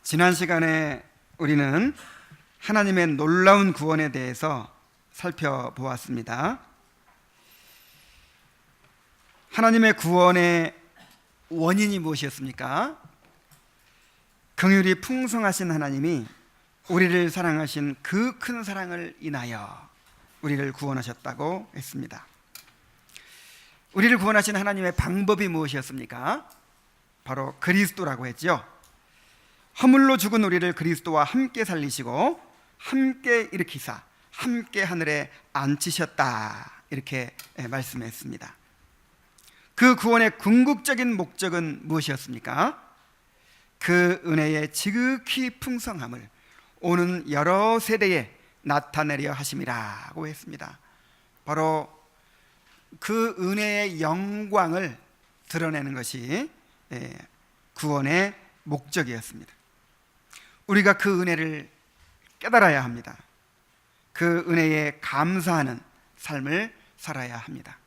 지난 시간에 우리는 하나님의 놀라운 구원에 대해서 살펴보았습니다. 하나님의 구원의 원인이 무엇이었습니까? 긍휼이 풍성하신 하나님이 우리를 사랑하신 그 큰 사랑을 인하여 우리를 구원하셨다고 했습니다. 우리를 구원하신 하나님의 방법이 무엇이었습니까? 바로 그리스도라고 했죠. 허물로 죽은 우리를 그리스도와 함께 살리시고 함께 일으키사 함께 하늘에 앉히셨다, 이렇게 말씀했습니다. 그 구원의 궁극적인 목적은 무엇이었습니까? 그 은혜의 지극히 풍성함을 오는 여러 세대에 나타내려 하심이라고 했습니다. 바로 그 은혜의 영광을 드러내는 것이 구원의 목적이었습니다. 우리가 그 은혜를 깨달아야 합니다. 그 은혜에 감사하는 삶을 살아야 합니다.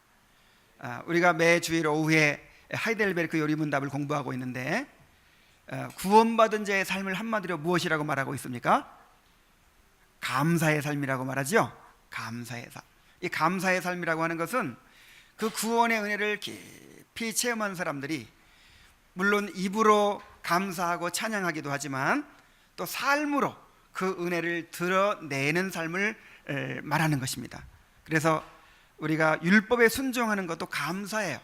우리가 매 주일 오후에 하이델베르크 요리문답을 공부하고 있는데, 구원받은 자의 삶을 한마디로 무엇이라고 말하고 있습니까? 감사의 삶이라고 말하죠. 감사의 삶. 이 감사의 삶이라고 하는 것은 그 구원의 은혜를 깊이 체험한 사람들이 물론 입으로 감사하고 찬양하기도 하지만 또 삶으로 그 은혜를 드러내는 삶을 말하는 것입니다. 그래서 우리가 율법에 순종하는 것도 감사예요.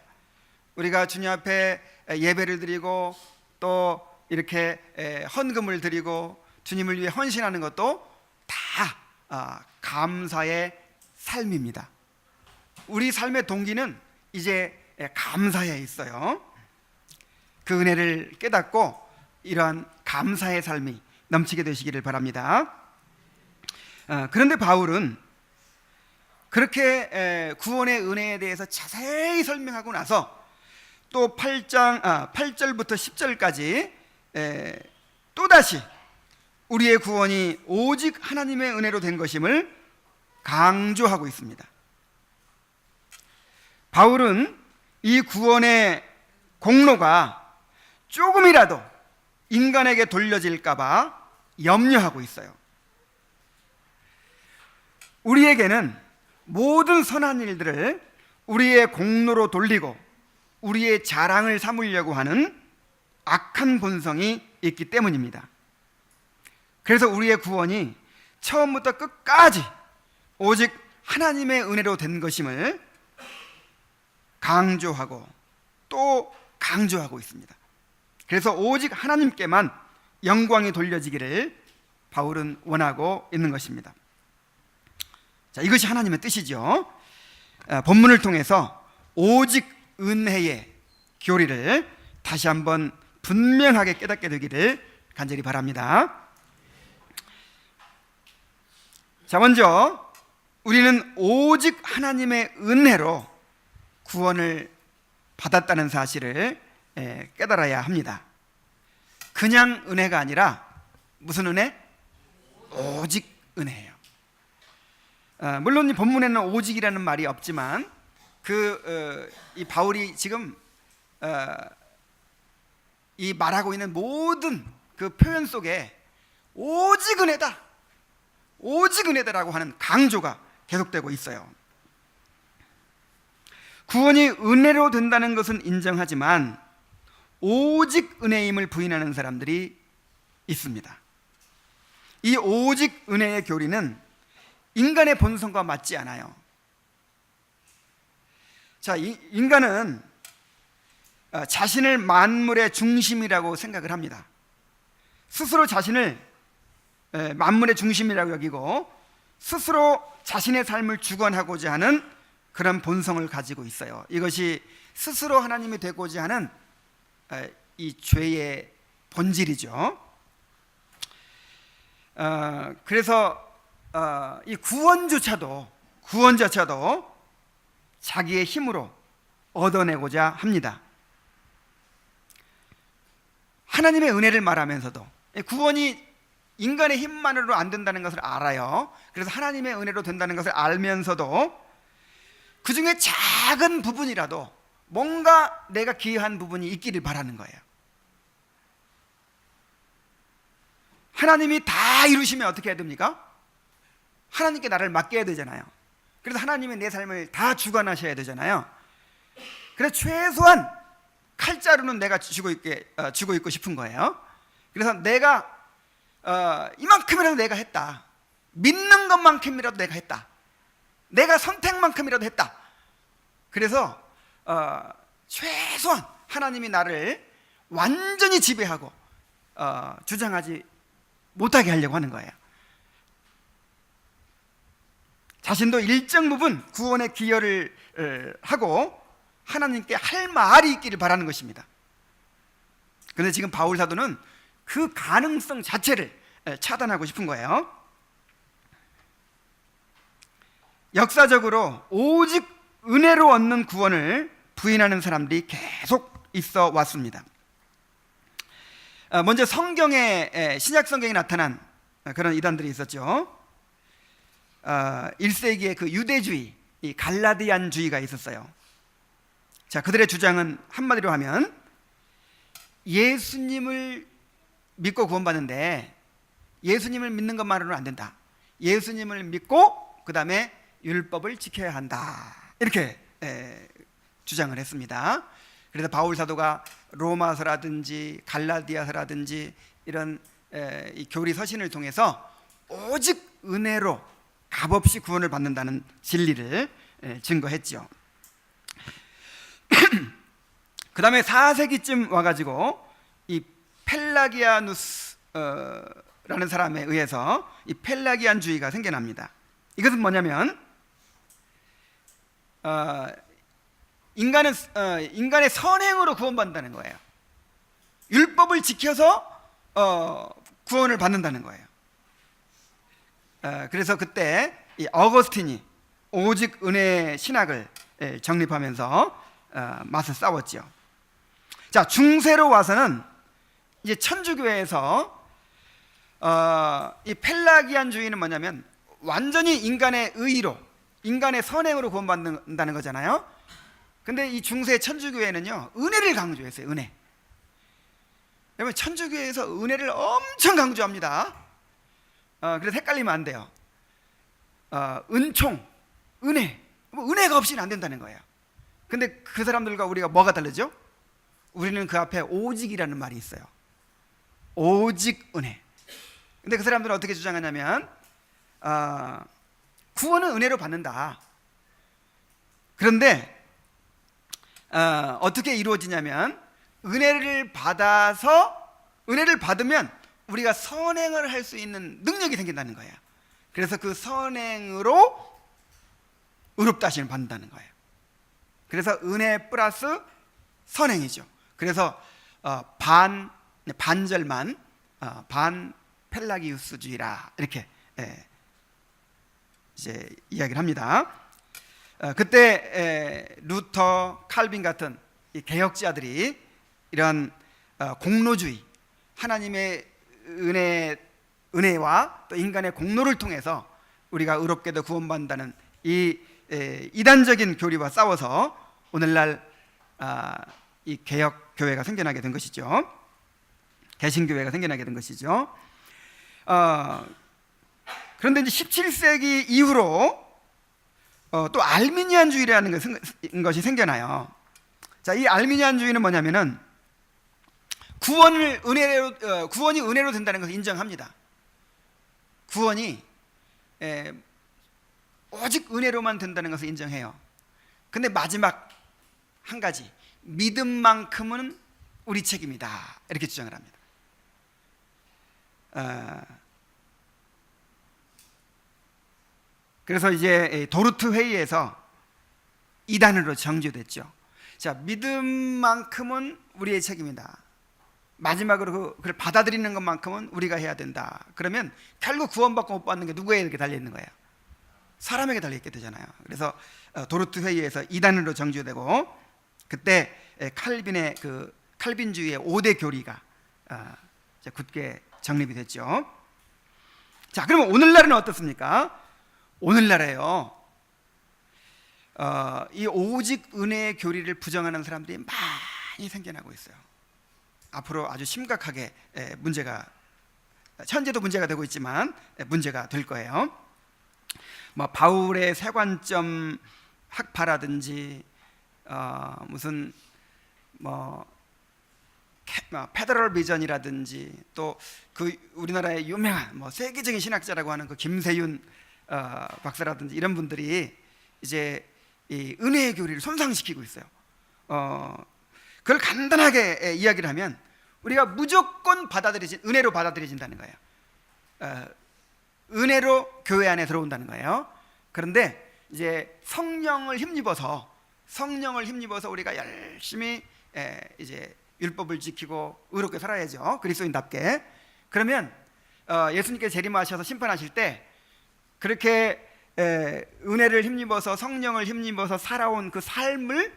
우리가 주님 앞에 예배를 드리고 또 이렇게 헌금을 드리고 주님을 위해 헌신하는 것도 다 감사의 삶입니다. 우리 삶의 동기는 이제 감사에 있어요. 그 은혜를 깨닫고 이러한 감사의 삶이 넘치게 되시기를 바랍니다. 그런데 바울은 그렇게 구원의 은혜에 대해서 자세히 설명하고 나서 또 8절부터 10절까지 또다시 우리의 구원이 오직 하나님의 은혜로 된 것임을 강조하고 있습니다. 바울은 이 구원의 공로가 조금이라도 인간에게 돌려질까 봐 염려하고 있어요. 우리에게는 모든 선한 일들을 우리의 공로로 돌리고 우리의 자랑을 삼으려고 하는 악한 본성이 있기 때문입니다. 그래서 우리의 구원이 처음부터 끝까지 오직 하나님의 은혜로 된 것임을 강조하고 또 강조하고 있습니다. 그래서 오직 하나님께만 영광이 돌려지기를 바울은 원하고 있는 것입니다. 자, 이것이 하나님의 뜻이죠. 본문을 통해서 오직 은혜의 교리를 다시 한번 분명하게 깨닫게 되기를 간절히 바랍니다. 자, 먼저 우리는 오직 하나님의 은혜로 구원을 받았다는 사실을 깨달아야 합니다. 그냥 은혜가 아니라 무슨 은혜? 오직 은혜예요. 물론 이 본문에는 오직이라는 말이 없지만 이 바울이 지금 이 말하고 있는 모든 그 표현 속에 오직 은혜다, 오직 은혜다라고 하는 강조가 계속되고 있어요. 구원이 은혜로 된다는 것은 인정하지만 오직 은혜임을 부인하는 사람들이 있습니다. 이 오직 은혜의 교리는 인간의 본성과 맞지 않아요. 자, 인간은 자신을 만물의 중심이라고 생각을 합니다. 스스로 자신을 만물의 중심이라고 여기고 스스로 자신의 삶을 주관하고자 하는 그런 본성을 가지고 있어요. 이것이 스스로 하나님이 되고자 하는 이 죄의 본질이죠. 그래서 이 구원조차도 자기의 힘으로 얻어내고자 합니다. 하나님의 은혜를 말하면서도 구원이 인간의 힘만으로 안 된다는 것을 알아요. 그래서 하나님의 은혜로 된다는 것을 알면서도 그 중에 작은 부분이라도 뭔가 내가 기여한 부분이 있기를 바라는 거예요. 하나님이 다 이루시면 어떻게 해야 됩니까? 하나님께 나를 맡겨야 되잖아요. 그래서 하나님이 내 삶을 다 주관하셔야 되잖아요. 그래서 최소한 칼자루는 내가 쥐고 있고 싶은 거예요. 그래서 내가 이만큼이라도 내가 했다, 믿는 것만큼이라도 내가 했다, 내가 선택만큼이라도 했다. 그래서 최소한 하나님이 나를 완전히 지배하고 주장하지 못하게 하려고 하는 거예요. 자신도 일정 부분 구원에 기여를 하고 하나님께 할 말이 있기를 바라는 것입니다. 그런데 지금 바울 사도는 그 가능성 자체를 차단하고 싶은 거예요. 역사적으로 오직 은혜로 얻는 구원을 부인하는 사람들이 계속 있어 왔습니다. 먼저 성경에, 신약 성경에 나타난 그런 이단들이 있었죠. 1세기의 그 유대주의, 이 갈라디안주의가 있었어요. 자, 그들의 주장은 한마디로 하면 예수님을 믿고 구원받는데 예수님을 믿는 것만으로는 안 된다, 예수님을 믿고 그 다음에 율법을 지켜야 한다, 이렇게 주장을 했습니다. 그래서 바울 사도가 로마서라든지 갈라디아서라든지 이런 이 교리 서신을 통해서 오직 은혜로 값없이 구원을 받는다는 진리를 증거했죠. 그 다음에 4세기쯤 와가지고 이 펠라기아누스라는 사람에 의해서 이 펠라기안주의가 생겨납니다. 이것은 뭐냐면 인간의 선행으로 구원받는다는 거예요. 율법을 지켜서 구원을 받는다는 거예요. 그래서 그때 이 어거스틴이 오직 은혜 신학을 정립하면서 맞서 싸웠죠. 자, 중세로 와서는 이제 천주교회에서 이 펠라기안주의는 뭐냐면 완전히 인간의 의로, 인간의 선행으로 구원받는다는 거잖아요. 근데 이 중세 천주교회는요, 은혜를 강조했어요. 은혜. 여러분, 천주교회에서 은혜를 엄청 강조합니다. 그래서 헷갈리면 안 돼요. 은총, 은혜, 은혜가 없이는 안 된다는 거예요. 근데 그 사람들과 우리가 뭐가 다르죠? 우리는 그 앞에 오직이라는 말이 있어요. 오직 은혜. 근데 그 사람들은 어떻게 주장하냐면 구원은 은혜로 받는다. 그런데 어떻게 이루어지냐면 은혜를 받으면 우리가 선행을 할 수 있는 능력이 생긴다는 거예요. 그래서 그 선행으로 의롭다 하심을 받는다는 거예요. 그래서 은혜 플러스 선행이죠. 그래서 반절만 반 펠라기우스주의라 이렇게 이제 이야기를 합니다. 그때 루터, 칼빈 같은 이 개혁자들이 이런 공로주의, 하나님의 은혜와 또 인간의 공로를 통해서 우리가 의롭게도 구원받는다는 이 이단적인 교리와 싸워서 오늘날 이 개혁 교회가 생겨나게 된 것이죠. 개신교회가 생겨나게 된 것이죠. 그런데 이제 17세기 이후로 또 알미니안주의라는 것이 생겨나요. 자, 이 알미니안주의는 뭐냐면은 구원이 은혜로 된다는 것을 인정합니다. 구원이 오직 은혜로만 된다는 것을 인정해요. 근데 마지막 한 가지, 믿음만큼은 우리 책임이다, 이렇게 주장을 합니다. 그래서 이제 도르트 회의에서 이단으로 정죄됐죠. 자, 믿음만큼은 우리의 책임이다, 마지막으로 그걸 받아들이는 것만큼은 우리가 해야 된다. 그러면 결국 구원받고 못 받는 게 누구에게 달려있는 거예요? 사람에게 달려있게 되잖아요. 그래서 도르트 회의에서 이단으로 정죄되고, 그때 칼빈주의의 5대 교리가 굳게 정립이 됐죠. 자, 그러면 오늘날은 어떻습니까? 오늘날에요, 이 오직 은혜의 교리를 부정하는 사람들이 많이 생겨나고 있어요. 앞으로 아주 심각하게 문제가 현재도 문제가 되고 있지만 문제가 될 거예요. 뭐 바울의 세관점 학파라든지 무슨 뭐 페더럴 비전이라든지 또 그 우리나라의 유명한 뭐 세계적인 신학자라고 하는 그 김세윤 박사라든지 이런 분들이 이제 이 은혜의 교리를 손상시키고 있어요. 그걸 간단하게 이야기를 하면 우리가 무조건 은혜로 받아들여진다는 거예요. 은혜로 교회 안에 들어온다는 거예요. 그런데 이제 성령을 힘입어서 우리가 열심히 이제 율법을 지키고 의롭게 살아야죠. 그리스도인답게. 그러면 예수님께서 재림하셔서 심판하실 때 그렇게 은혜를 힘입어서 성령을 힘입어서 살아온 그 삶을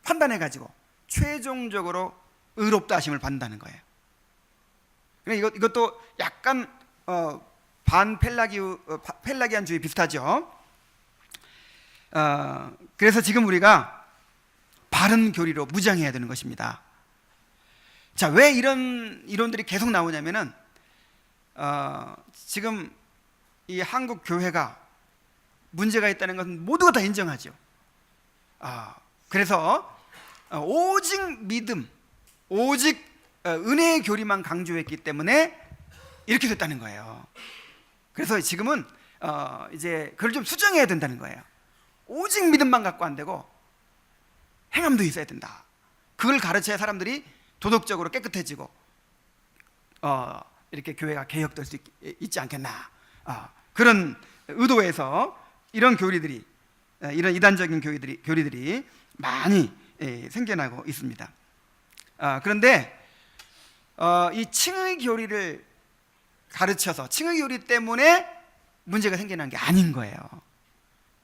판단해 가지고 최종적으로 의롭다 하심을 받는다는 거예요. 그러니까 이것도 약간 펠라기안주의 비슷하죠. 그래서 지금 우리가 바른 교리로 무장해야 되는 것입니다. 자, 왜 이런 이론들이 계속 나오냐면은 지금 이 한국 교회가 문제가 있다는 것은 모두가 다 인정하죠. 그래서 오직 믿음, 오직 은혜의 교리만 강조했기 때문에 이렇게 됐다는 거예요. 그래서 지금은 이제 그걸 좀 수정해야 된다는 거예요. 오직 믿음만 갖고 안 되고 행함도 있어야 된다. 그걸 가르쳐야 사람들이 도덕적으로 깨끗해지고 이렇게 교회가 개혁될 수 있지 않겠나. 그런 의도에서 이런 교리들이, 이런 이단적인 교리들이 많이 생겨나고 있습니다. 그런데 이 칭의 교리를 가르쳐서 칭의 교리 때문에 문제가 생겨난 게 아닌 거예요.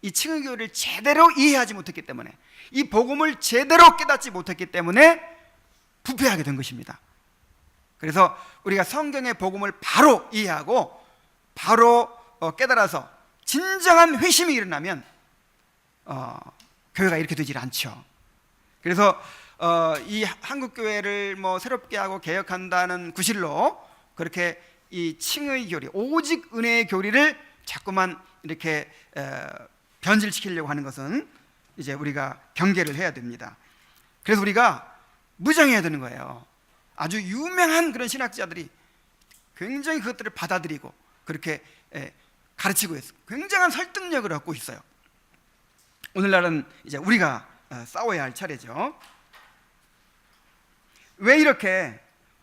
이 칭의 교리를 제대로 이해하지 못했기 때문에, 이 복음을 제대로 깨닫지 못했기 때문에 부패하게 된 것입니다. 그래서 우리가 성경의 복음을 바로 이해하고 바로 깨달아서 진정한 회심이 일어나면 교회가 이렇게 되질 않죠. 그래서 이 한국 교회를 뭐 새롭게 하고 개혁한다는 구실로 그렇게 이 칭의 교리, 오직 은혜의 교리를 자꾸만 이렇게 변질시키려고 하는 것은 이제 우리가 경계를 해야 됩니다. 그래서 우리가 무장해야 되는 거예요. 아주 유명한 그런 신학자들이 굉장히 그것들을 받아들이고 그렇게 가르치고 있어요. 굉장한 설득력을 얻고 있어요. 오늘날은 이제 우리가 싸워야 할 차례죠. 왜 이렇게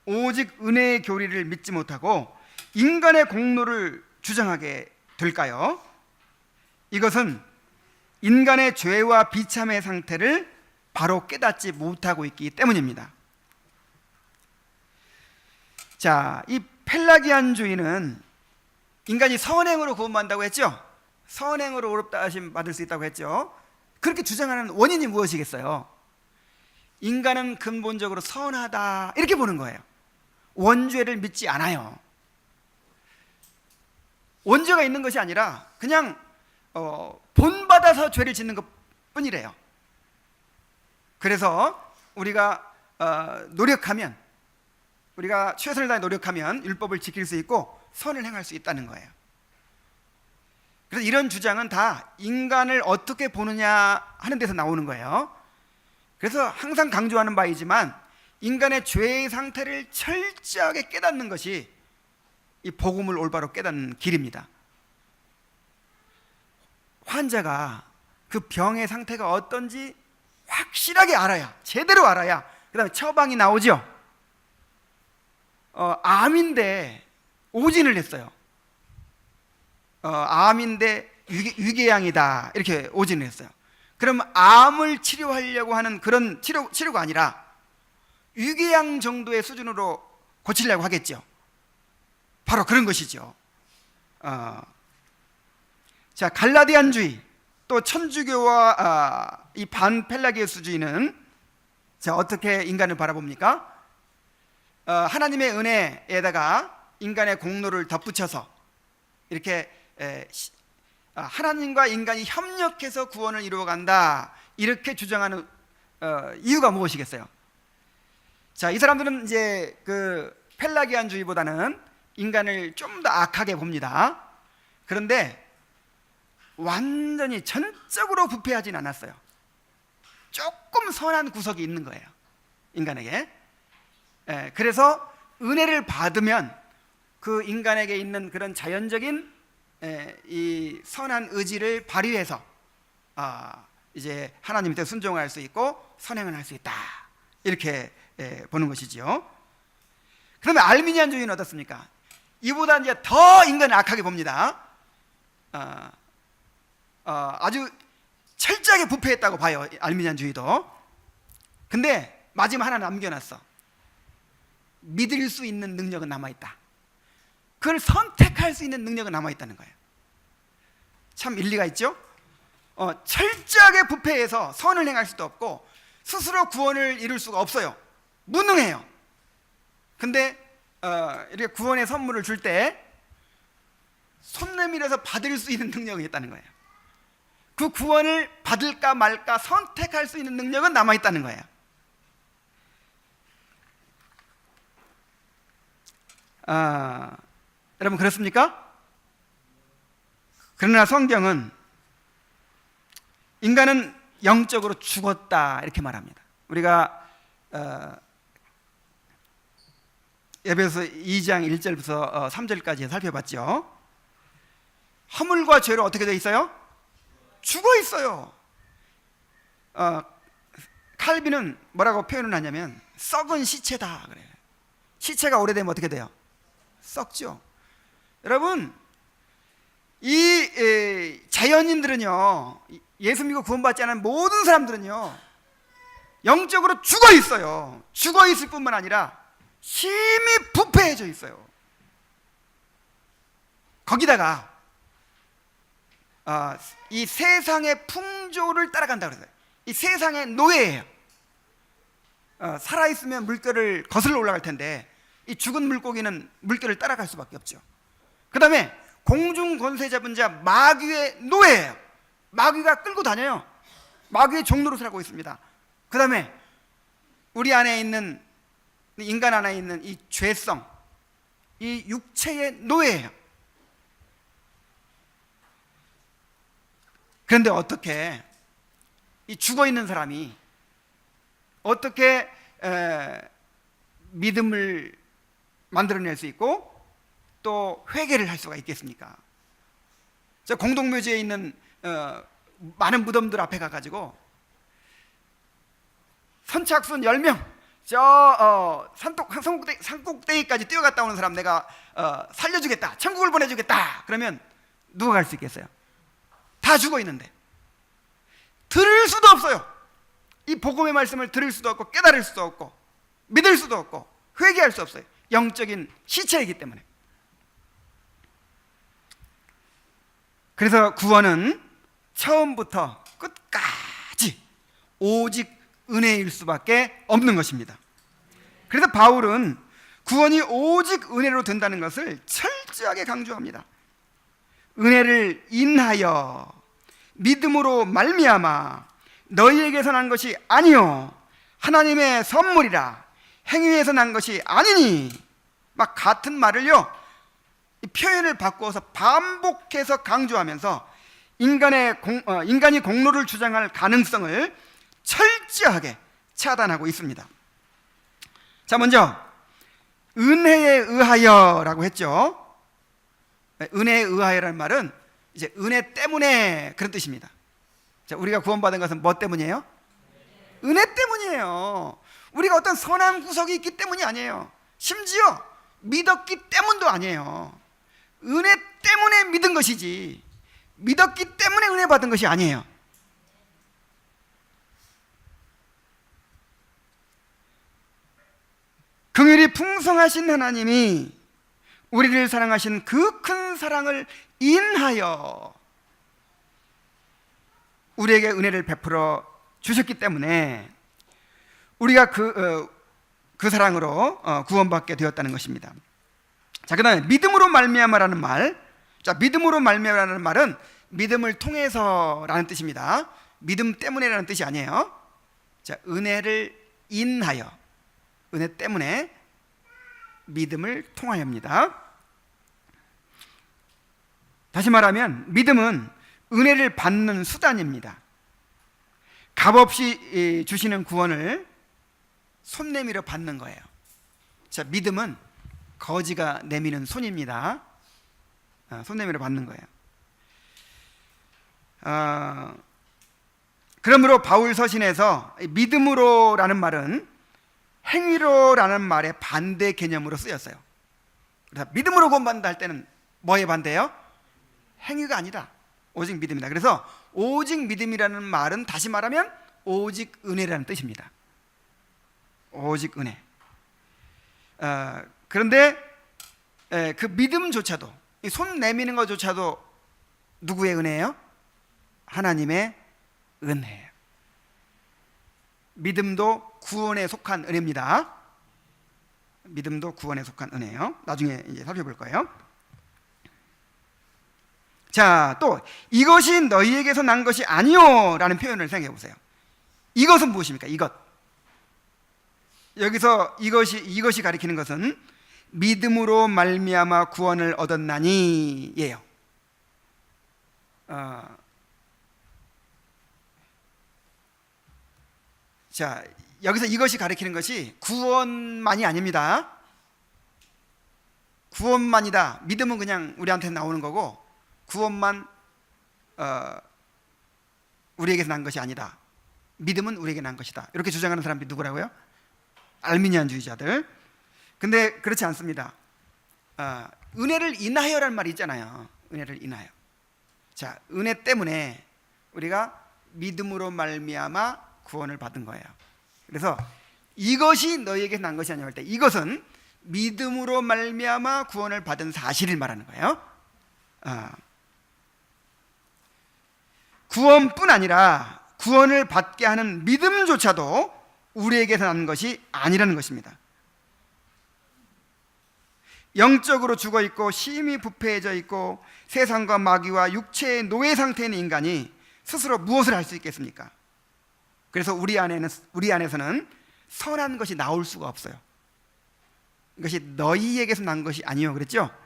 오직 은혜의 교리를 믿지 못하고 인간의 공로를 주장하게 될까요? 이것은 인간의 죄와 비참의 상태를 바로 깨닫지 못하고 있기 때문입니다. 자, 이 펠라기안주의는 인간이 선행으로 구원받는다고 했죠? 선행으로 의롭다 하심 받을 수 있다고 했죠? 그렇게 주장하는 원인이 무엇이겠어요? 인간은 근본적으로 선하다 이렇게 보는 거예요. 원죄를 믿지 않아요. 원죄가 있는 것이 아니라 그냥 본받아서 죄를 짓는 것 뿐이래요. 그래서 우리가 노력하면, 우리가 최선을 다해 노력하면 율법을 지킬 수 있고 선을 행할 수 있다는 거예요. 그래서 이런 주장은 다 인간을 어떻게 보느냐 하는 데서 나오는 거예요. 그래서 항상 강조하는 바이지만 인간의 죄의 상태를 철저하게 깨닫는 것이 이 복음을 올바로 깨닫는 길입니다. 환자가 그 병의 상태가 어떤지 확실하게 알아야, 제대로 알아야 그 다음에 처방이 나오죠. 암인데 오진을 했어요. 암인데 위궤양이다 이렇게 오진을 했어요. 그럼 암을 치료하려고 하는 그런 치료가 아니라 위궤양 정도의 수준으로 고치려고 하겠죠. 바로 그런 것이죠. 자, 갈라디안주의 또 천주교와 이 반펠라기우스주의는 자, 어떻게 인간을 바라봅니까? 하나님의 은혜에다가 인간의 공로를 덧붙여서 이렇게 하나님과 인간이 협력해서 구원을 이루어간다 이렇게 주장하는 이유가 무엇이겠어요? 자, 이 사람들은 이제 그 펠라기안주의보다는 인간을 좀 더 악하게 봅니다. 그런데 완전히 전적으로 부패하진 않았어요. 조금 선한 구석이 있는 거예요, 인간에게. 그래서 은혜를 받으면 그 인간에게 있는 그런 자연적인 이 선한 의지를 발휘해서 이제 하나님한테 순종할 수 있고 선행을 할 수 있다, 이렇게 보는 것이지요. 그러면 알미니안주의는 어떻습니까? 이보다 이제 더 인간을 악하게 봅니다. 아주 철저하게 부패했다고 봐요, 알미니안주의도. 근데 마지막 하나 남겨놨어. 믿을 수 있는 능력은 남아있다. 그걸 선택할 수 있는 능력은 남아있다는 거예요. 참 일리가 있죠? 철저하게 부패해서 선을 행할 수도 없고 스스로 구원을 이룰 수가 없어요. 무능해요. 근데 이렇게 구원의 선물을 줄 때 손 내밀어서 받을 수 있는 능력이 있다는 거예요. 그 구원을 받을까 말까 선택할 수 있는 능력은 남아있다는 거예요. 여러분, 그렇습니까? 그러나 성경은 인간은 영적으로 죽었다, 이렇게 말합니다. 우리가 에베소 2장 1절부터 3절까지 살펴봤죠. 허물과 죄로 어떻게 되어 있어요? 죽어 있어요. 칼빈은 뭐라고 표현을 하냐면 썩은 시체다 그래요. 시체가 오래되면 어떻게 돼요? 썩죠. 여러분, 이 자연인들은요, 예수 믿고 구원받지 않은 모든 사람들은요 영적으로 죽어 있어요. 죽어 있을 뿐만 아니라 심히 부패해져 있어요. 거기다가 이 세상의 풍조를 따라간다 그래요. 이 세상의 노예예요. 살아있으면 물결을 거슬러 올라갈 텐데 이 죽은 물고기는 물결을 따라갈 수밖에 없죠. 그 다음에 공중 권세 잡은 자 마귀의 노예예요. 마귀가 끌고 다녀요. 마귀의 종로로 살고 있습니다. 그 다음에 우리 안에 있는, 인간 안에 있는 이 죄성, 이 육체의 노예예요. 그런데 어떻게 이 죽어있는 사람이 어떻게 믿음을 만들어낼 수 있고 또 회개를 할 수가 있겠습니까? 저 공동묘지에 있는 많은 무덤들 앞에 가가지고 선착순 10명 산꼭대기까지 뛰어갔다 오는 사람 내가 살려주겠다, 천국을 보내주겠다 그러면 누가 갈 수 있겠어요? 다 죽어 있는데 들을 수도 없어요. 이 복음의 말씀을 들을 수도 없고 깨달을 수도 없고 믿을 수도 없고 회개할 수 없어요. 영적인 시체이기 때문에. 그래서 구원은 처음부터 끝까지 오직 은혜일 수밖에 없는 것입니다. 그래서 바울은 구원이 오직 은혜로 된다는 것을 철저하게 강조합니다. 은혜를 인하여 믿음으로 말미암아 너희에게서 난 것이 아니요 하나님의 선물이라 행위에서 난 것이 아니니, 막 같은 말을요 표현을 바꾸어서 반복해서 강조하면서 인간이 공로를 주장할 가능성을 철저하게 차단하고 있습니다. 자, 먼저 은혜에 의하여라고 했죠. 은혜에 의하여라는 말은 이제 은혜 때문에 그런 뜻입니다. 자, 우리가 구원받은 것은 뭐 때문이에요? 은혜 때문이에요. 우리가 어떤 선한 구석이 있기 때문이 아니에요. 심지어 믿었기 때문도 아니에요. 은혜 때문에 믿은 것이지 믿었기 때문에 은혜 받은 것이 아니에요. 긍휼이 풍성하신 하나님이 우리를 사랑하신 그 큰 사랑을 인하여 우리에게 은혜를 베풀어 주셨기 때문에 우리가 그 사랑으로 구원받게 되었다는 것입니다. 자, 그 다음에 믿음으로 말미암아라는 말. 자, 믿음으로 말미암아라는 말은 믿음을 통해서라는 뜻입니다. 믿음 때문에라는 뜻이 아니에요. 자, 은혜를 인하여, 은혜 때문에 믿음을 통하여입니다. 다시 말하면 믿음은 은혜를 받는 수단입니다. 값없이 주시는 구원을 손 내밀어 받는 거예요. 자, 믿음은 거지가 내미는 손입니다. 손 내밀어 받는 거예요. 그러므로 바울 서신에서 믿음으로라는 말은 행위로라는 말의 반대 개념으로 쓰였어요. 그래서 믿음으로 구원받는다 할 때는 뭐에 반대예요? 행위가 아니라 오직 믿음이다. 그래서 오직 믿음이라는 말은 다시 말하면 오직 은혜라는 뜻입니다. 오직 은혜. 그런데 그 믿음조차도, 손 내미는 것조차도 누구의 은혜예요? 하나님의 은혜예요. 믿음도 구원에 속한 은혜입니다. 믿음도 구원에 속한 은혜예요. 나중에 이제 살펴볼 거예요. 자, 또 이것이 너희에게서 난 것이 아니요 라는 표현을 생각해 보세요. 이것은 무엇입니까? 이것. 여기서 이것이 가리키는 것은 믿음으로 말미암아 구원을 얻었나니예요. 자, 여기서 이것이 가리키는 것이 구원만이 아닙니다. 구원만이다. 믿음은 그냥 우리한테 나오는 거고 구원만 우리에게서 난 것이 아니다. 믿음은 우리에게 난 것이다. 이렇게 주장하는 사람들이 누구라고요? 알미니안주의자들. 근데 그렇지 않습니다. 은혜를 인하여라는 말이 있잖아요. 은혜를 인하여. 자, 은혜 때문에 우리가 믿음으로 말미암아 구원을 받은 거예요. 그래서 이것이 너희에게 난 것이 아니라 할 때 이것은 믿음으로 말미암아 구원을 받은 사실을 말하는 거예요. 구원뿐 아니라 구원을 받게 하는 믿음조차도 우리에게서 난 것이 아니라는 것입니다. 영적으로 죽어 있고 심히 부패해져 있고 세상과 마귀와 육체의 노예 상태에 있는 인간이 스스로 무엇을 할 수 있겠습니까? 그래서 우리 안에서는 선한 것이 나올 수가 없어요. 이것이 너희에게서 난 것이 아니요 그랬죠?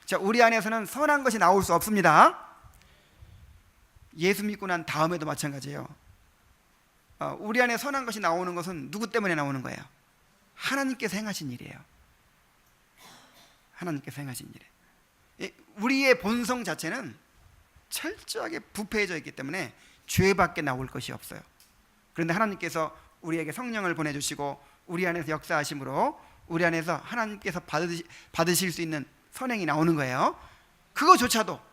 자, 우리 안에서는 선한 것이 나올 수 없습니다. 예수 믿고 난 다음에도 마찬가지예요. 우리 안에 선한 것이 나오는 것은 누구 때문에 나오는 거예요? 하나님께서 행하신 일이에요. 하나님께서 행하신 일이에요. 우리의 본성 자체는 철저하게 부패해져 있기 때문에 죄밖에 나올 것이 없어요. 그런데 하나님께서 우리에게 성령을 보내주시고 우리 안에서 역사하심으로 우리 안에서 하나님께서 받으실 수 있는 선행이 나오는 거예요. 그거조차도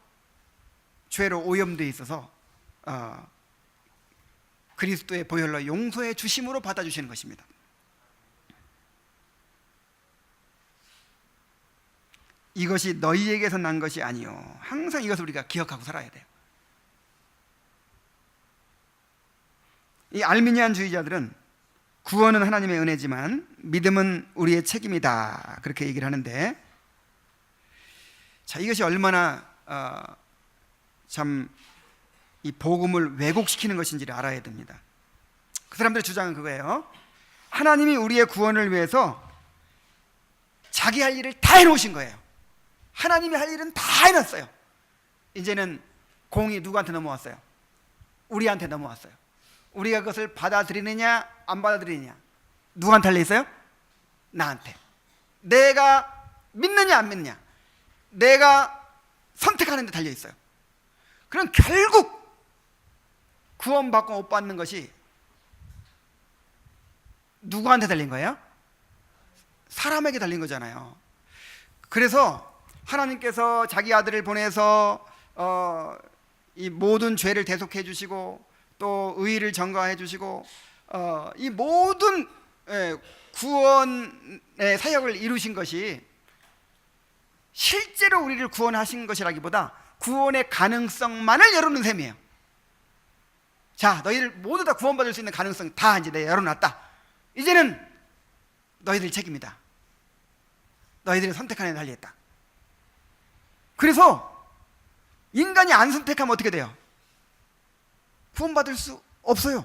죄로 오염되어 있어서 그리스도의 보혈로 용서해 주심으로 받아주시는 것입니다. 이것이 너희에게서 난 것이 아니요. 항상 이것을 우리가 기억하고 살아야 돼요. 이 알미니안주의자들은 구원은 하나님의 은혜지만 믿음은 우리의 책임이다 그렇게 얘기를 하는데, 자, 이것이 얼마나 참 이 복음을 왜곡시키는 것인지를 알아야 됩니다. 그 사람들의 주장은 그거예요. 하나님이 우리의 구원을 위해서 자기 할 일을 다 해놓으신 거예요. 하나님이 할 일은 다 해놨어요. 이제는 공이 누구한테 넘어왔어요? 우리한테 넘어왔어요. 우리가 그것을 받아들이느냐 안 받아들이느냐 누구한테 달려 있어요? 나한테. 내가 믿느냐 안 믿느냐 내가 선택하는 데 달려 있어요. 그럼 결국 구원받고 못 받는 것이 누구한테 달린 거예요? 사람에게 달린 거잖아요. 그래서 하나님께서 자기 아들을 보내서 이 모든 죄를 대속해 주시고 또 의의를 전가해 주시고 이 모든 구원의 사역을 이루신 것이 실제로 우리를 구원하신 것이라기보다 구원의 가능성만을 열어놓은 셈이에요. 자, 너희들 모두 다 구원받을 수 있는 가능성 다 이제 내가 열어놨다. 이제는 너희들 책임이다. 너희들이 선택하는 데 달려있다. 그래서 인간이 안 선택하면 어떻게 돼요? 구원받을 수 없어요.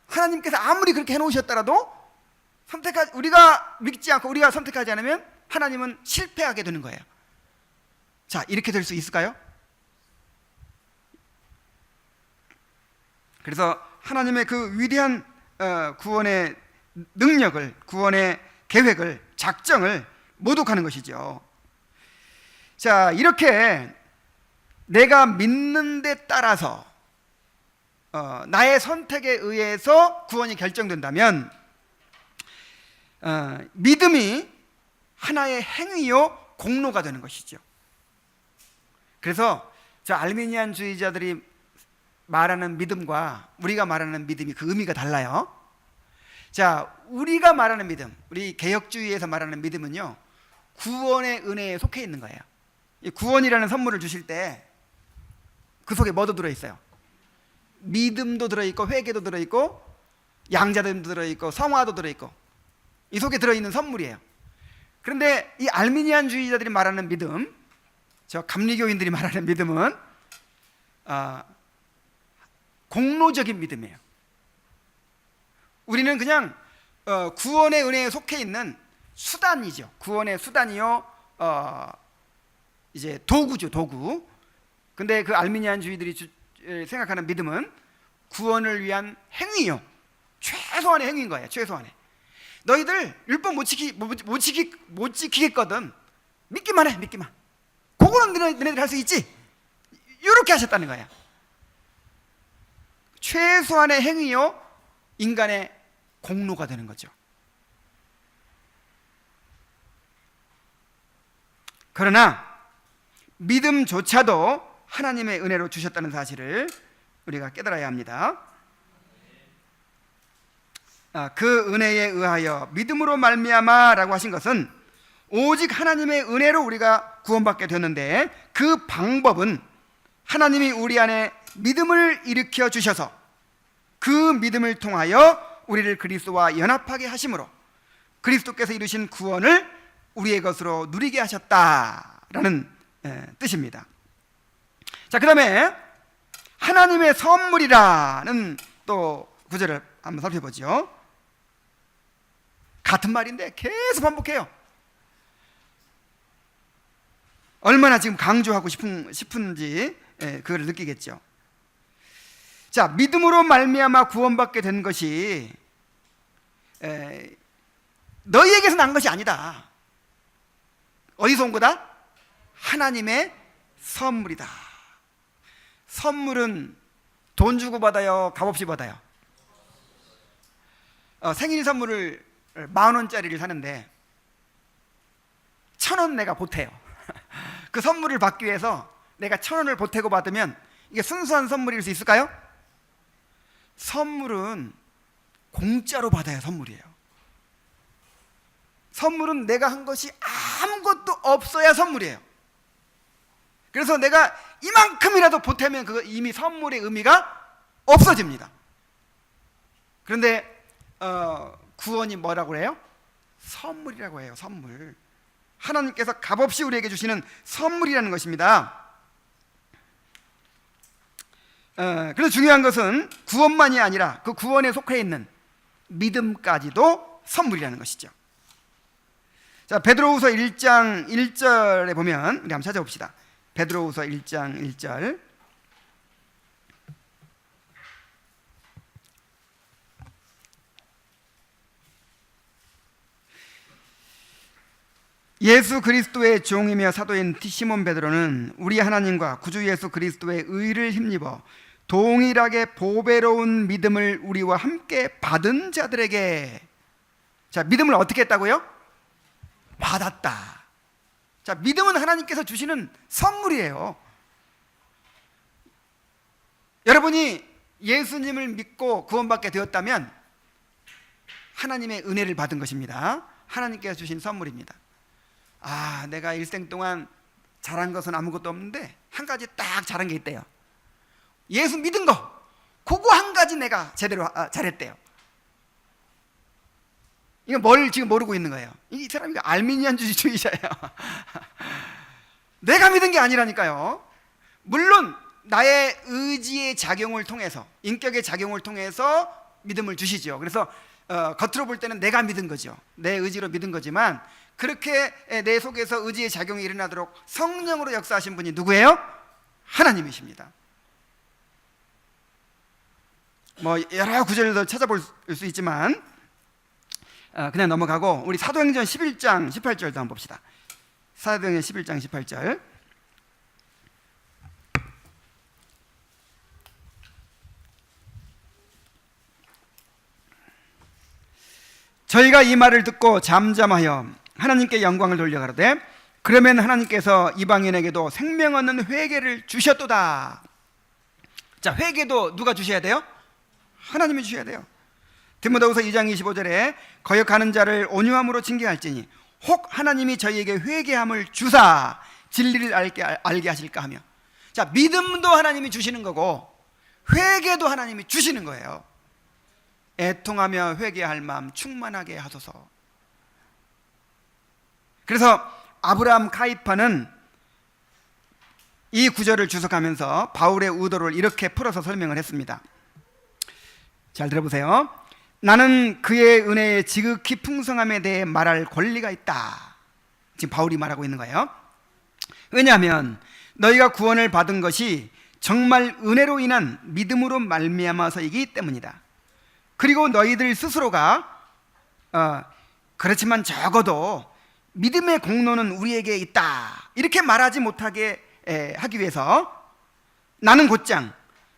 하나님께서 아무리 그렇게 해놓으셨더라도 우리가 믿지 않고 우리가 선택하지 않으면 하나님은 실패하게 되는 거예요. 자, 이렇게 될 수 있을까요? 그래서 하나님의 그 위대한 구원의 능력을, 구원의 계획을, 작정을 모독하는 것이죠. 자, 이렇게 내가 믿는 데 따라서 나의 선택에 의해서 구원이 결정된다면 믿음이 하나의 행위요 공로가 되는 것이죠. 그래서 저 알미니안주의자들이 말하는 믿음과 우리가 말하는 믿음이 그 의미가 달라요. 자, 우리가 말하는 믿음, 우리 개혁주의에서 말하는 믿음은요, 구원의 은혜에 속해 있는 거예요. 이 구원이라는 선물을 주실 때 그 속에 뭐도 들어있어요? 믿음도 들어있고 회개도 들어있고 양자됨도 들어있고 성화도 들어있고 이 속에 들어있는 선물이에요. 그런데 이 알미니안주의자들이 말하는 믿음, 저 감리교인들이 말하는 믿음은 공로적인 믿음이에요. 우리는 그냥 구원의 은혜에 속해 있는 수단이죠. 구원의 수단이요, 이제 도구죠, 도구. 근데 그 알미니안주의들이 생각하는 믿음은 구원을 위한 행위요, 최소한의 행위인 거예요. 최소한의. 너희들 율법 못 지키겠거든. 믿기만 해, 믿기만. 그거는 너네들 할 수 있지. 이렇게 하셨다는 거예요. 최소한의 행위요, 인간의 공로가 되는 거죠. 그러나 믿음조차도 하나님의 은혜로 주셨다는 사실을 우리가 깨달아야 합니다. 그 은혜에 의하여 믿음으로 말미암아라고 하신 것은 오직 하나님의 은혜로 우리가 구원받게 되었는데, 그 방법은 하나님이 우리 안에 믿음을 일으켜 주셔서 그 믿음을 통하여 우리를 그리스도와 연합하게 하심으로 그리스도께서 이루신 구원을 우리의 것으로 누리게 하셨다라는 뜻입니다. 자, 그 다음에 하나님의 선물이라는 또 구절을 한번 살펴보죠. 같은 말인데 계속 반복해요. 얼마나 지금 강조하고 싶은지 그걸 느끼겠죠. 자, 믿음으로 말미암아 구원받게 된 것이 너희에게서 난 것이 아니다. 어디서 온 거다? 하나님의 선물이다. 선물은 돈 주고 받아요, 값없이 받아요? 생일 선물을 10,000원짜리를 사는데 1,000원 내가 보태요. 그 선물을 받기 위해서 내가 1,000원을 보태고 받으면 이게 순수한 선물일 수 있을까요? 선물은 공짜로 받아야 선물이에요. 선물은 내가 한 것이 아무것도 없어야 선물이에요. 그래서 내가 이만큼이라도 보태면 그거 이미 선물의 의미가 없어집니다. 그런데 구원이 뭐라고 해요? 선물이라고 해요. 선물. 하나님께서 값없이 우리에게 주시는 선물이라는 것입니다. 그래서 중요한 것은 구원만이 아니라 그 구원에 속해 있는 믿음까지도 선물이라는 것이죠. 자, 베드로후서 1장 1절에 보면 우리 한번 찾아봅시다. 베드로후서 1장 1절. 예수 그리스도의 종이며 사도인 시몬 베드로는 우리 하나님과 구주 예수 그리스도의 의를 힘입어 동일하게 보배로운 믿음을 우리와 함께 받은 자들에게, 자, 믿음을 어떻게 했다고요? 받았다. 자, 믿음은 하나님께서 주시는 선물이에요. 여러분이 예수님을 믿고 구원받게 되었다면 하나님의 은혜를 받은 것입니다. 하나님께서 주신 선물입니다. 내가 일생 동안 잘한 것은 아무것도 없는데 한 가지 딱 잘한 게 있대요. 예수 믿은 거, 그거 한 가지 내가 제대로 잘했대요. 이거 뭘 지금 모르고 있는 거예요? 이 사람이 알미니안주의자예요. 내가 믿은 게 아니라니까요. 물론 나의 의지의 작용을 통해서, 인격의 작용을 통해서 믿음을 주시죠. 그래서 겉으로 볼 때는 내가 믿은 거죠. 내 의지로 믿은 거지만 그렇게 내 속에서 의지의 작용이 일어나도록 성령으로 역사하신 분이 누구예요? 하나님이십니다. 뭐 여러 구절도 찾아볼 수 있지만 그냥 넘어가고 우리 사도행전 11장 18절도 한번 봅시다. 사도행전 11장 18절. 저희가 이 말을 듣고 잠잠하여 하나님께 영광을 돌려 가로되 그러면 하나님께서 이방인에게도 생명 얻는 회개를 주셨도다. 자, 회개도 누가 주셔야 돼요? 하나님이 주셔야 돼요. 디모데후서 2장 25절에 거역하는 자를 온유함으로 징계할지니 혹 하나님이 저희에게 회개함을 주사 진리를 알게 하실까 하며. 자, 믿음도 하나님이 주시는 거고 회개도 하나님이 주시는 거예요. 애통하며 회개할 마음 충만하게 하소서. 그래서 아브라함 카이파는 이 구절을 주석하면서 바울의 의도를 이렇게 풀어서 설명을 했습니다. 잘 들어보세요. 나는 그의 은혜의 지극히 풍성함에 대해 말할 권리가 있다. 지금 바울이 말하고 있는 거예요. 왜냐하면 너희가 구원을 받은 것이 정말 은혜로 인한 믿음으로 말미암아서이기 때문이다. 그리고 너희들 스스로가 그렇지만 적어도 믿음의 공로는 우리에게 있다 이렇게 말하지 못하게 하기 위해서 나는 곧장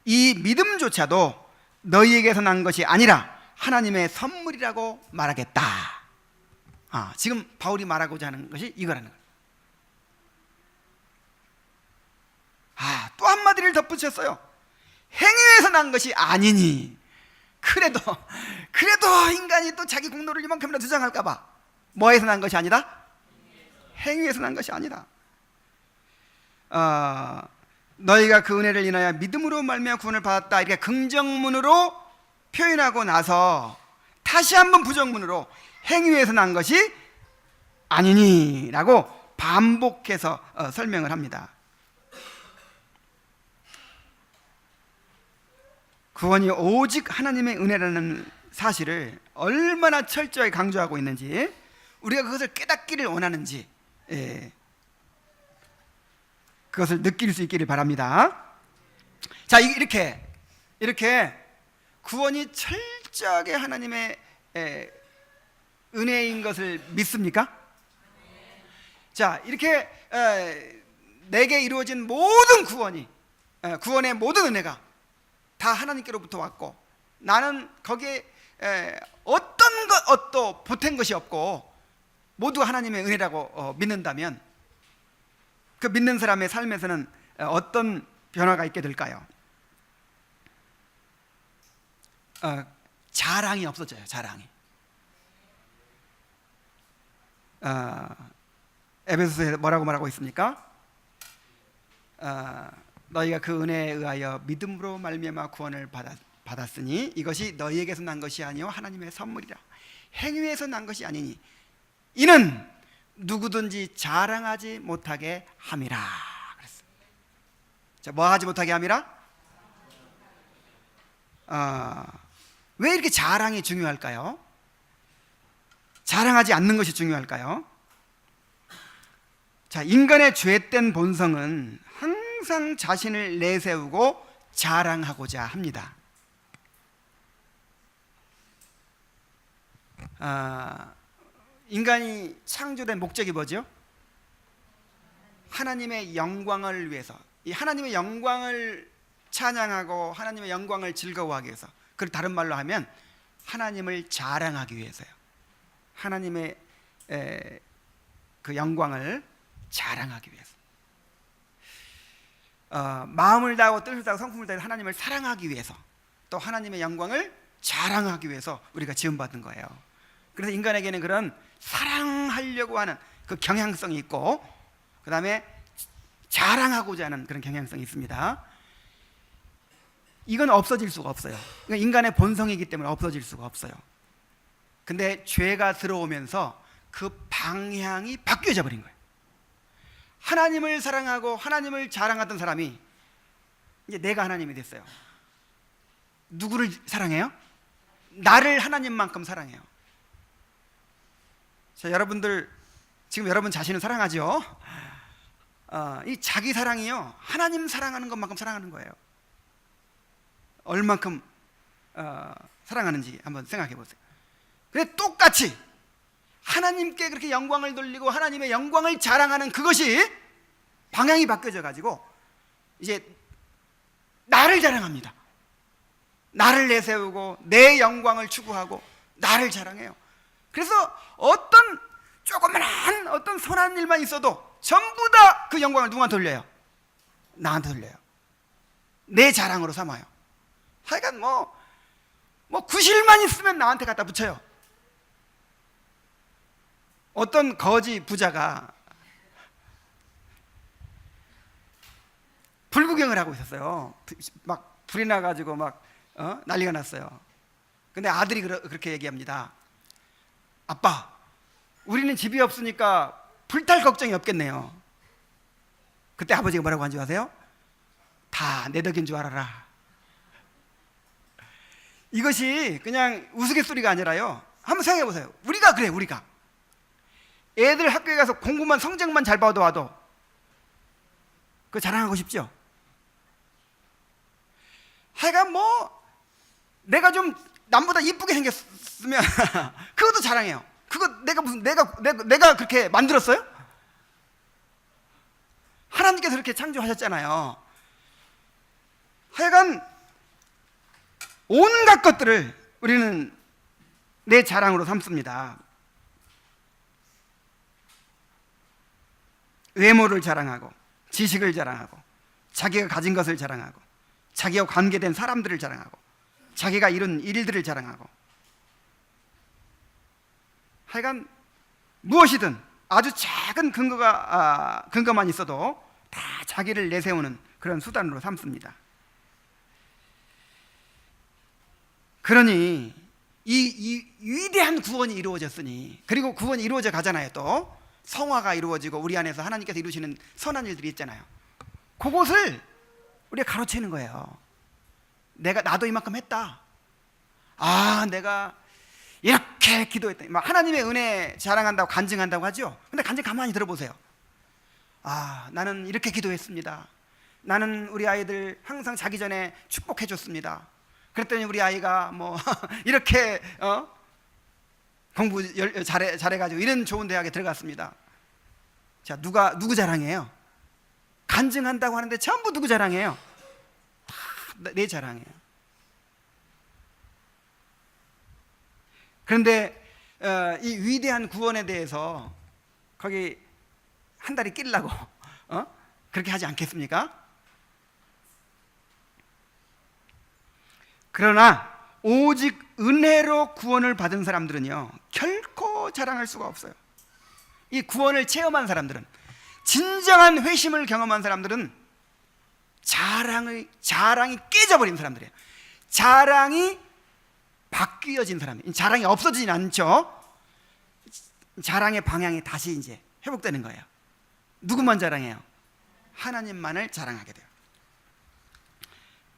이 믿음조차도 너희에게서 난 것이 아니라 하나님의 선물이라고 말하겠다. 지금 바울이 말하고자 하는 것이 이거라는 거예요. 또 한마디를 덧붙였어요. 행위에서 난 것이 아니니. 그래도 인간이 또 자기 공로를 이만큼이나 주장할까 봐 뭐에서 난 것이 아니다? 행위에서 난 것이 아니다. 너희가 그 은혜를 인하여 믿음으로 말미암아 구원을 받았다 이렇게 긍정문으로 표현하고 나서 다시 한번 부정문으로 행위에서 난 것이 아니니라고 반복해서 설명을 합니다. 구원이 오직 하나님의 은혜라는 사실을 얼마나 철저히 강조하고 있는지, 우리가 그것을 깨닫기를 원하는지 그것을 느낄 수 있기를 바랍니다. 자, 이렇게 구원이 철저하게 하나님의 은혜인 것을 믿습니까? 자, 이렇게 내게 이루어진 모든 구원의 모든 은혜가 다 하나님께로부터 왔고, 나는 거기에 어떤 것도 보탠 것이 없고 모두 하나님의 은혜라고 믿는다면 그 믿는 사람의 삶에서는 어떤 변화가 있게 될까요? 자랑이 없어져요. 자랑이. 에베소서에 뭐라고 말하고 있습니까? 너희가 그 은혜에 의하여 믿음으로 말미암아 구원을 받았으니 이것이 너희에게서 난 것이 아니요 하나님의 선물이라. 행위에서 난 것이 아니니 이는 누구든지 자랑하지 못하게 함이라. 그랬어요. 자, 뭐 하지 못하게 함이라? 왜 이렇게 자랑이 중요할까요? 자랑하지 않는 것이 중요할까요? 자, 인간의 죄된 본성은 항상 자신을 내세우고 자랑하고자 합니다. 인간이 창조된 목적이 뭐죠? 하나님의 영광을 위해서, 이 하나님의 영광을 찬양하고 하나님의 영광을 즐거워하기 위해서, 그걸 다른 말로 하면 하나님을 자랑하기 위해서요. 하나님의 그 영광을 자랑하기 위해서, 마음을 다하고 뜻을 다하고 성품을 다해서 하나님을 사랑하기 위해서, 또 하나님의 영광을 자랑하기 위해서 우리가 지음받은 거예요. 그래서 인간에게는 그런 사랑하려고 하는 그 경향성이 있고, 그 다음에 자랑하고자 하는 그런 경향성이 있습니다. 이건 없어질 수가 없어요. 인간의 본성이기 때문에 없어질 수가 없어요. 근데 죄가 들어오면서 그 방향이 바뀌어져 버린 거예요. 하나님을 사랑하고 하나님을 자랑하던 사람이 이제 내가 하나님이 됐어요. 누구를 사랑해요? 나를 하나님만큼 사랑해요. 자, 여러분들 지금 여러분 자신을 사랑하죠? 이 자기 사랑이요, 하나님 사랑하는 것만큼 사랑하는 거예요. 얼만큼 사랑하는지 한번 생각해 보세요. 근데 똑같이 하나님께 그렇게 영광을 돌리고 하나님의 영광을 자랑하는 그것이 방향이 바뀌어져 가지고 이제 나를 자랑합니다. 나를 내세우고 내 영광을 추구하고 나를 자랑해요. 그래서 어떤 조그만한 어떤 선한 일만 있어도 전부 다 그 영광을 누구한테 돌려요? 나한테 돌려요. 내 자랑으로 삼아요. 하여간 뭐 구실만 있으면 나한테 갖다 붙여요. 어떤 거지 부자가 불구경을 하고 있었어요. 막 불이 나가지고 막 난리가 났어요. 근데 아들이 그렇게 얘기합니다. 아빠, 우리는 집이 없으니까 불탈 걱정이 없겠네요. 그때 아버지가 뭐라고 한지 아세요? 다 내 덕인 줄 알아라. 이것이 그냥 우스갯소리가 아니라요, 한번 생각해 보세요. 우리가 애들 학교에 가서 공부만 성적만 잘 봐도 그거 자랑하고 싶죠? 하여간 내가 좀 남보다 이쁘게 생겼으면 그것도 자랑해요. 그거 내가 그렇게 만들었어요? 하나님께서 그렇게 창조하셨잖아요. 하여간 온갖 것들을 우리는 내 자랑으로 삼습니다. 외모를 자랑하고 지식을 자랑하고 자기가 가진 것을 자랑하고 자기와 관계된 사람들을 자랑하고 자기가 이룬 일들을 자랑하고, 하여간 무엇이든 아주 작은 근거만 있어도 다 자기를 내세우는 그런 수단으로 삼습니다. 그러니 이 위대한 구원이 이루어졌으니, 그리고 구원이 이루어져 가잖아요. 또 성화가 이루어지고 우리 안에서 하나님께서 이루시는 선한 일들이 있잖아요. 그것을 우리가 가로채는 거예요. 나도 이만큼 했다. 내가 이렇게 기도했다. 하나님의 은혜 자랑한다고 간증한다고 하죠. 근데 간증 가만히 들어보세요. 나는 이렇게 기도했습니다. 나는 우리 아이들 항상 자기 전에 축복해 줬습니다. 그랬더니 우리 아이가 이렇게 공부 잘해가지고 이런 좋은 대학에 들어갔습니다. 자, 누구 자랑이에요? 간증한다고 하는데 전부 누구 자랑이에요? 다 내 자랑이에요. 그런데 이 위대한 구원에 대해서 거기 한 다리 끼려고 그렇게 하지 않겠습니까? 그러나 오직 은혜로 구원을 받은 사람들은요, 결코 자랑할 수가 없어요. 이 구원을 체험한 사람들은, 진정한 회심을 경험한 사람들은 자랑이 깨져버린 사람들이에요. 자랑이 바뀌어진 사람이에요. 자랑이 없어지진 않죠. 자랑의 방향이 다시 이제 회복되는 거예요. 누구만 자랑해요? 하나님만을 자랑하게 돼요.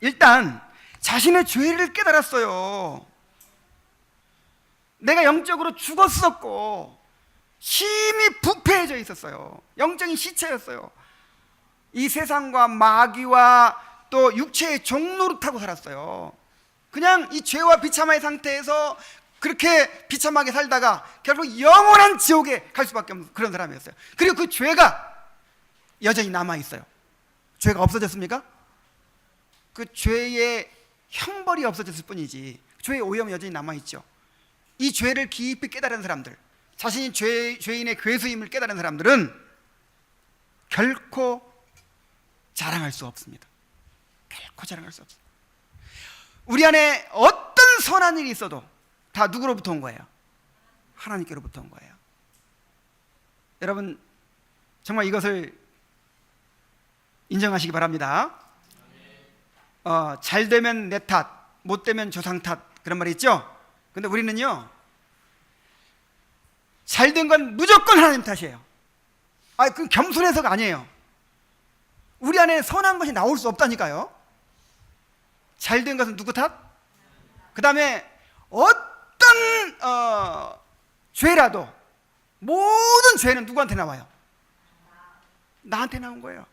일단 자신의 죄를 깨달았어요. 내가 영적으로 죽었었고 심히 부패해져 있었어요. 영적인 시체였어요. 이 세상과 마귀와 또 육체의 종노릇하고 살았어요. 그냥 이 죄와 비참한 상태에서 그렇게 비참하게 살다가 결국 영원한 지옥에 갈 수밖에 없는 그런 사람이었어요. 그리고 그 죄가 여전히 남아있어요. 죄가 없어졌습니까? 그 죄의 형벌이 없어졌을 뿐이지 죄의 오염이 여전히 남아있죠. 이 죄를 깊이 깨달은 사람들, 자신이 죄인의 괴수임을 깨달은 사람들은 결코 자랑할 수 없습니다. 결코 자랑할 수 없습니다. 우리 안에 어떤 선한 일이 있어도 다 누구로부터 온 거예요? 하나님께로부터 온 거예요. 여러분 정말 이것을 인정하시기 바랍니다. 잘 되면 내 탓, 못 되면 조상 탓, 그런 말이 있죠. 근데 우리는요, 잘 된 건 무조건 하나님 탓이에요. 그건 겸손해서가 아니에요. 우리 안에 선한 것이 나올 수 없다니까요. 잘 된 것은 누구 탓? 그 다음에 어떤 죄라도 모든 죄는 누구한테 나와요? 나한테 나온 거예요.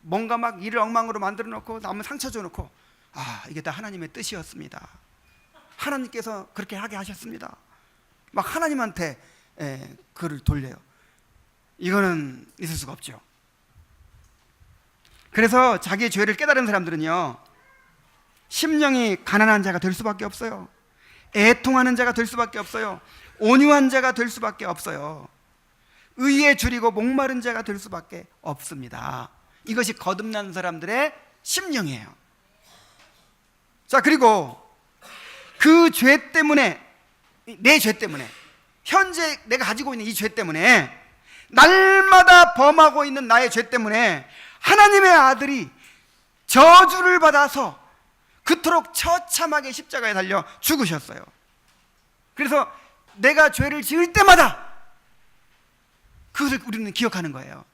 뭔가 막 일을 엉망으로 만들어 놓고 남은 상처 줘 놓고, 아, 이게 다 하나님의 뜻이었습니다. 하나님께서 그렇게 하게 하셨습니다. 막 하나님한테 그를 돌려요. 이거는 있을 수가 없죠. 그래서 자기의 죄를 깨달은 사람들은요, 심령이 가난한 자가 될 수밖에 없어요. 애통하는 자가 될 수밖에 없어요. 온유한 자가 될 수밖에 없어요. 의에 줄이고 목마른 자가 될 수밖에 없습니다. 이것이 거듭난 사람들의 심령이에요. 자, 그리고 그 죄 때문에, 내 죄 때문에, 현재 내가 가지고 있는 이 죄 때문에, 날마다 범하고 있는 나의 죄 때문에 하나님의 아들이 저주를 받아서 그토록 처참하게 십자가에 달려 죽으셨어요. 그래서 내가 죄를 지을 때마다 그것을 우리는 기억하는 거예요.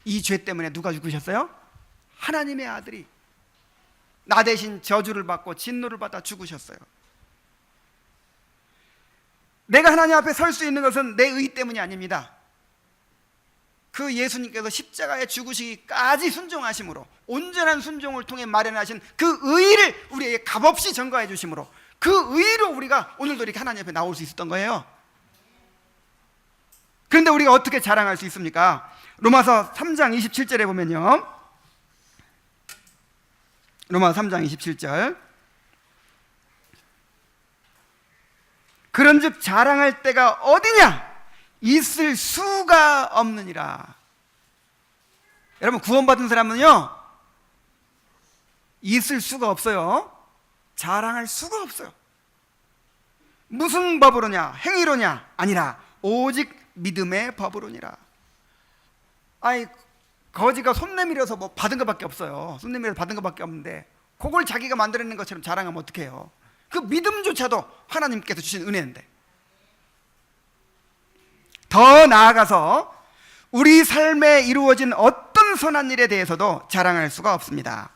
이 죄 때문에 누가 죽으셨어요? 하나님의 아들이 나 대신 저주를 받고 진노를 받아 죽으셨어요. 내가 하나님 앞에 설 수 있는 것은 내 의 때문이 아닙니다. 그 예수님께서 십자가에 죽으시기까지 순종하심으로, 온전한 순종을 통해 마련하신 그 의를 우리에게 값없이 전가해 주심으로, 그 의로 우리가 오늘도 이렇게 하나님 앞에 나올 수 있었던 거예요. 그런데 우리가 어떻게 자랑할 수 있습니까? 로마서 3장 27절에 보면요, 로마서 3장 27절, 그런즉 자랑할 때가 어디냐? 있을 수가 없느니라. 여러분, 구원받은 사람은요, 있을 수가 없어요. 자랑할 수가 없어요. 무슨 법으로냐? 행위로냐? 아니라 오직 믿음의 법으로니라. 아니, 거지가 손 내밀어서 뭐 받은 것밖에 없어요. 손 내밀어서 받은 것밖에 없는데 그걸 자기가 만들어낸 것처럼 자랑하면 어떡해요? 그 믿음조차도 하나님께서 주신 은혜인데. 더 나아가서 우리 삶에 이루어진 어떤 선한 일에 대해서도 자랑할 수가 없습니다.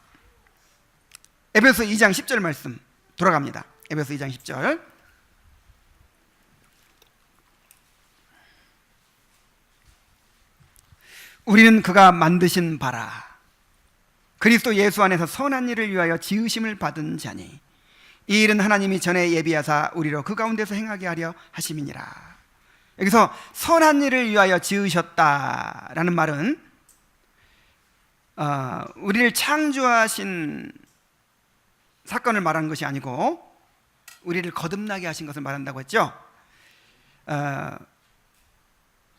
에베소 2장 10절 말씀 돌아갑니다. 에베소 2장 10절. 우리는 그가 만드신 바라 그리스도 예수 안에서 선한 일을 위하여 지으심을 받은 자니 이 일은 하나님이 전에 예비하사 우리로 그 가운데서 행하게 하려 하심이니라. 여기서 선한 일을 위하여 지으셨다라는 말은 우리를 창조하신 사건을 말하는 것이 아니고 우리를 거듭나게 하신 것을 말한다고 했죠.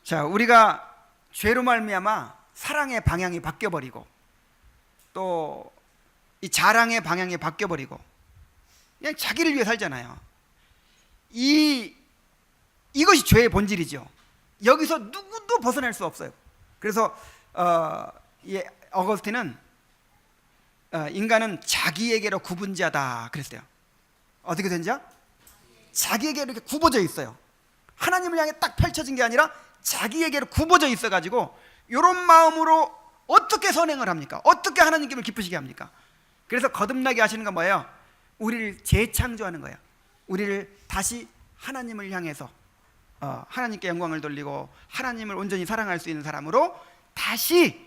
자, 우리가 죄로 말미암아 사랑의 방향이 바뀌어버리고 또 이 자랑의 방향이 바뀌어버리고 그냥 자기를 위해 살잖아요. 이것이 죄의 본질이죠. 여기서 누구도 벗어날 수 없어요. 그래서 어거스틴은 인간은 자기에게로 구분자다 그랬어요. 어떻게 된 자? 자기에게로 이렇게 굽어져 있어요. 하나님을 향해 딱 펼쳐진 게 아니라 자기에게로 굽어져 있어가지고 이런 마음으로 어떻게 선행을 합니까? 어떻게 하나님께 기쁘시게 합니까? 그래서 거듭나게 하시는 건 뭐예요? 우리를 재창조하는 거예요. 우리를 다시 하나님을 향해서 하나님께 영광을 돌리고 하나님을 온전히 사랑할 수 있는 사람으로 다시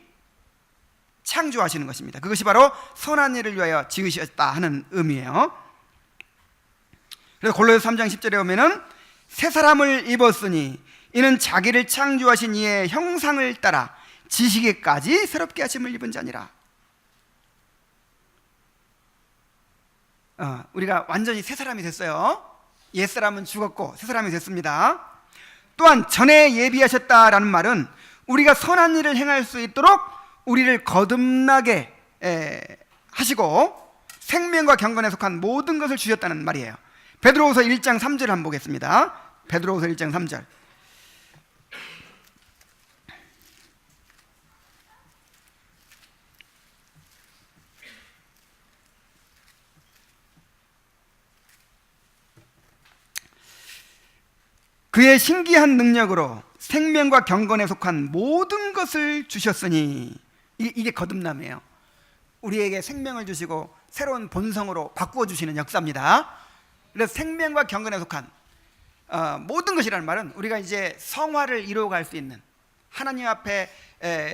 창조하시는 것입니다. 그것이 바로 선한 일을 위하여 지으셨다 하는 의미예요. 그래서 골로새 3장 10절에 보면은 새 사람을 입었으니 이는 자기를 창조하신 이의 형상을 따라 지시기까지 새롭게 하심을 입은 자니라. 우리가 완전히 새 사람이 됐어요. 옛사람은 죽었고 새 사람이 됐습니다. 또한 전에 예비하셨다라는 말은 우리가 선한 일을 행할 수 있도록 우리를 거듭나게 하시고 생명과 경건에 속한 모든 것을 주셨다는 말이에요. 베드로후서 1장 3절 한번 보겠습니다. 베드로후서 1장 3절. 그의 신기한 능력으로 생명과 경건에 속한 모든 것을 주셨으니 이게 거듭남이에요. 우리에게 생명을 주시고 새로운 본성으로 바꾸어 주시는 역사입니다. 그래서 생명과 경건에 속한 모든 것이라는 말은 우리가 이제 성화를 이루어갈 수 있는, 하나님 앞에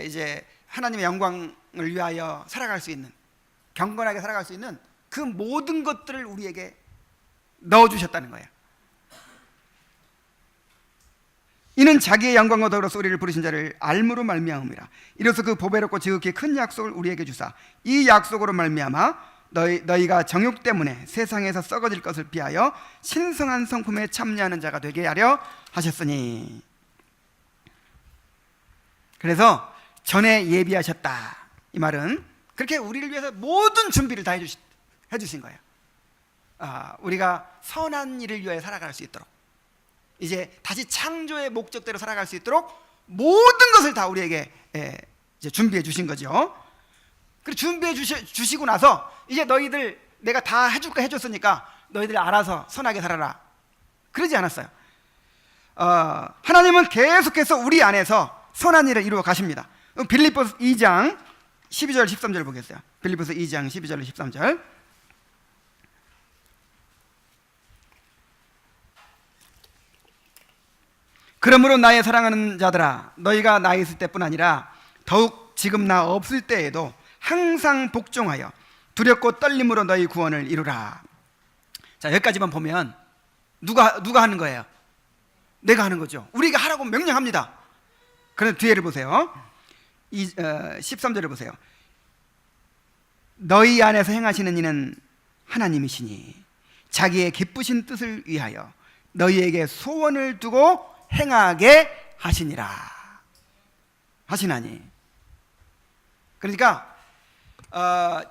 이제 하나님의 영광을 위하여 살아갈 수 있는, 경건하게 살아갈 수 있는 그 모든 것들을 우리에게 넣어주셨다는 거예요. 이는 자기의 영광과 더불어서 우리를 부르신 자를 알므로 말미암음이라. 이로써 그 보배롭고 지극히 큰 약속을 우리에게 주사 이 약속으로 말미암아 너희가 정욕 때문에 세상에서 썩어질 것을 피하여 신성한 성품에 참여하는 자가 되게 하려 하셨으니. 그래서 전에 예비하셨다, 이 말은 그렇게 우리를 위해서 모든 준비를 다 해주신 거예요. 우리가 선한 일을 위하여 살아갈 수 있도록, 이제 다시 창조의 목적대로 살아갈 수 있도록 모든 것을 다 우리에게 이제 준비해 주신 거죠. 그리고 준비해 주시고 나서 이제 너희들 내가 다 해줄까 해줬으니까 너희들 알아서 선하게 살아라, 그러지 않았어요. 하나님은 계속해서 우리 안에서 선한 일을 이루어 가십니다. 빌립보서 2장 12절 13절 보겠어요. 빌립보서 2장 12절 13절. 그러므로 나의 사랑하는 자들아, 너희가 나 있을 때뿐 아니라 더욱 지금 나 없을 때에도 항상 복종하여 두렵고 떨림으로 너희 구원을 이루라. 자, 여기까지만 보면 누가 하는 거예요? 내가 하는 거죠. 우리가 하라고 명령합니다. 그런데 뒤에를 보세요. 13절을 보세요. 너희 안에서 행하시는 이는 하나님이시니 자기의 기쁘신 뜻을 위하여 너희에게 소원을 두고 행하게 하시니라 하시나니. 그러니까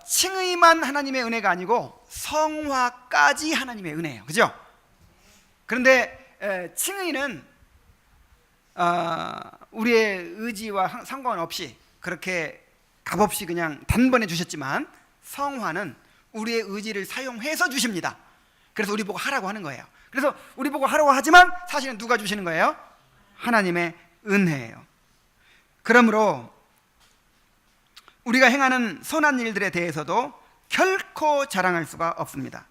칭의만 하나님의 은혜가 아니고 성화까지 하나님의 은혜예요. 그죠? 그런데 칭의는 우리의 의지와 상관없이 그렇게 값없이 그냥 단번에 주셨지만, 성화는 우리의 의지를 사용해서 주십니다. 그래서 우리 보고 하라고 하는 거예요. 그래서 우리 보고 하라고 하지만 사실은 누가 주시는 거예요? 하나님의 은혜예요. 그러므로 우리가 행하는 선한 일들에 대해서도 결코 자랑할 수가 없습니다.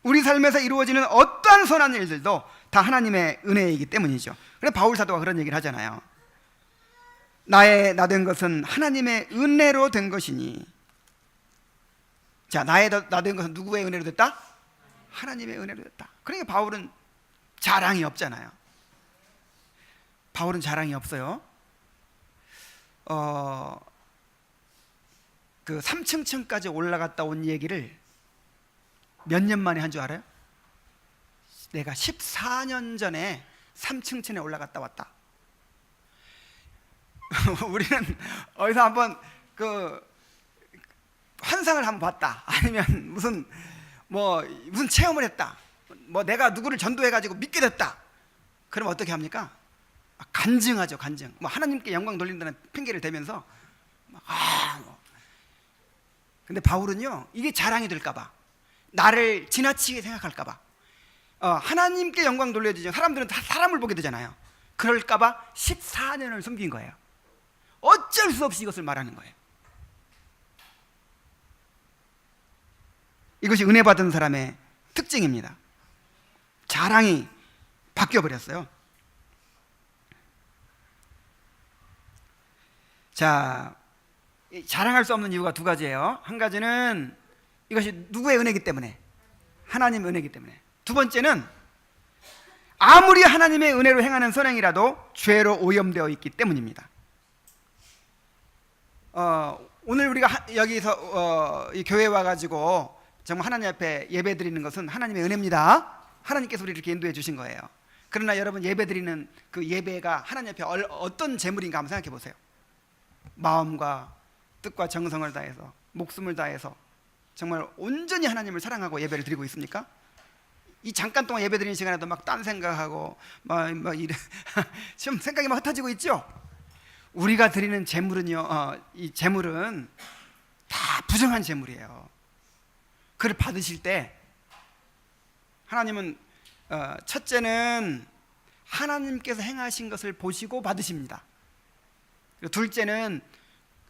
우리 삶에서 이루어지는 어떠한 선한 일들도 다 하나님의 은혜이기 때문이죠. 그래서 바울 사도가 그런 얘기를 하잖아요. 나 된 것은 하나님의 은혜로 된 것이니. 자, 나 된 것은 누구의 은혜로 됐다? 하나님의 은혜로 됐다. 그러니까 바울은 자랑이 없잖아요. 바울은 자랑이 없어요. 그 3층까지 올라갔다 온 얘기를 몇 년 만에 한 줄 알아요? 내가 14년 전에 3층에 올라갔다 왔다. 우리는 어디서 한번 그 환상을 한번 봤다, 아니면 무슨 체험을 했다, 내가 누구를 전도해가지고 믿게 됐다, 그럼 어떻게 합니까? 간증하죠. 간증. 하나님께 영광 돌린다는 핑계를 대면서 근데 바울은요, 이게 자랑이 될까봐, 나를 지나치게 생각할까봐, 하나님께 영광 돌려주죠. 사람들은 다 사람을 보게 되잖아요. 그럴까봐 14년을 숨긴 거예요. 어쩔 수 없이 이것을 말하는 거예요. 이것이 은혜 받은 사람의 특징입니다. 자랑이 바뀌어버렸어요. 자, 자랑할 수 없는 이유가 두 가지예요. 한 가지는 이것이 누구의 은혜이기 때문에, 하나님의 은혜이기 때문에. 두 번째는 아무리 하나님의 은혜로 행하는 선행이라도 죄로 오염되어 있기 때문입니다. 오늘 우리가 여기서 이 교회에 와가지고 정말 하나님 앞에 예배 드리는 것은 하나님의 은혜입니다. 하나님께서 우리를 이렇게 인도해 주신 거예요. 그러나 여러분, 예배 드리는 그 예배가 하나님 앞에 어떤 제물인가 한번 생각해 보세요. 마음과 뜻과 정성을 다해서, 목숨을 다해서 정말 온전히 하나님을 사랑하고 예배를 드리고 있습니까? 이 잠깐 동안 예배 드리는 시간에도 막 딴 생각하고 지금 생각이 막 흩어지고 있죠? 우리가 드리는 제물은요, 이 제물은 다 부정한 제물이에요. 그를 받으실 때 하나님은 첫째는 하나님께서 행하신 것을 보시고 받으십니다. 그리고 둘째는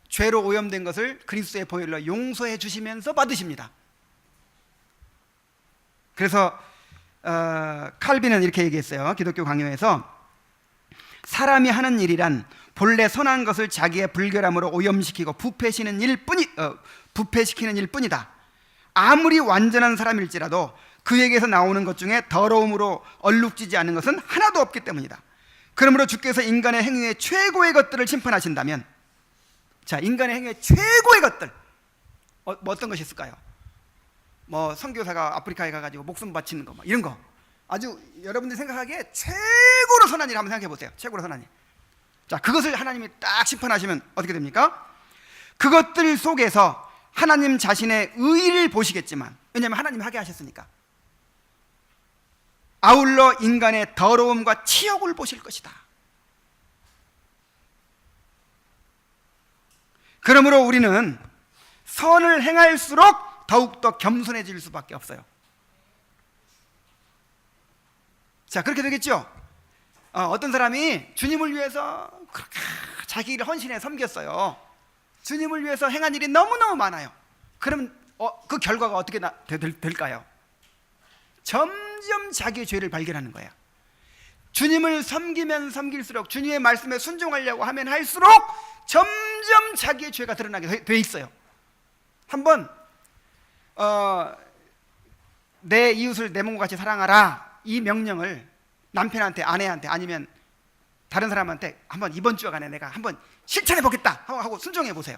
죄로 오염된 것을 그리스도의 보혈로 용서해 주시면서 받으십니다. 그래서 칼빈은 이렇게 얘기했어요. 기독교 강요에서 사람이 하는 일이란 본래 선한 것을 자기의 불결함으로 오염시키고 부패시키는 일뿐이다. 아무리 완전한 사람일지라도 그에게서 나오는 것 중에 더러움으로 얼룩지지 않는 것은 하나도 없기 때문이다. 그러므로 주께서 인간의 행위의 최고의 것들을 심판하신다면, 자, 인간의 행위의 최고의 것들, 어떤 것이 있을까요? 뭐 선교사가 아프리카에 가가지고 목숨 바치는 거, 이런 거, 아주 여러분들이 생각하기에 최고로 선한 일 한번 생각해 보세요. 최고로 선한 일. 자, 그것을 하나님이 딱 심판하시면 어떻게 됩니까? 그것들 속에서 하나님 자신의 의의를 보시겠지만, 왜냐하면 하나님이 하게 하셨으니까, 아울러 인간의 더러움과 치욕을 보실 것이다. 그러므로 우리는 선을 행할수록 더욱더 겸손해질 수밖에 없어요. 자, 그렇게 되겠죠? 어떤 사람이 주님을 위해서 그렇게 자기 일을 헌신해 섬겼어요. 주님을 위해서 행한 일이 너무너무 많아요. 그럼 그 결과가 어떻게 될까요? 점점 자기의 죄를 발견하는 거예요. 주님을 섬기면 섬길수록, 주님의 말씀에 순종하려고 하면 할수록 점점 자기의 죄가 드러나게 돼 있어요. 한번 내 이웃을 내 몸과 같이 사랑하라, 이 명령을 남편한테, 아내한테, 아니면 다른 사람한테 한번 이번 주간에 내가 한번 실천해 보겠다 하고 순종해 보세요.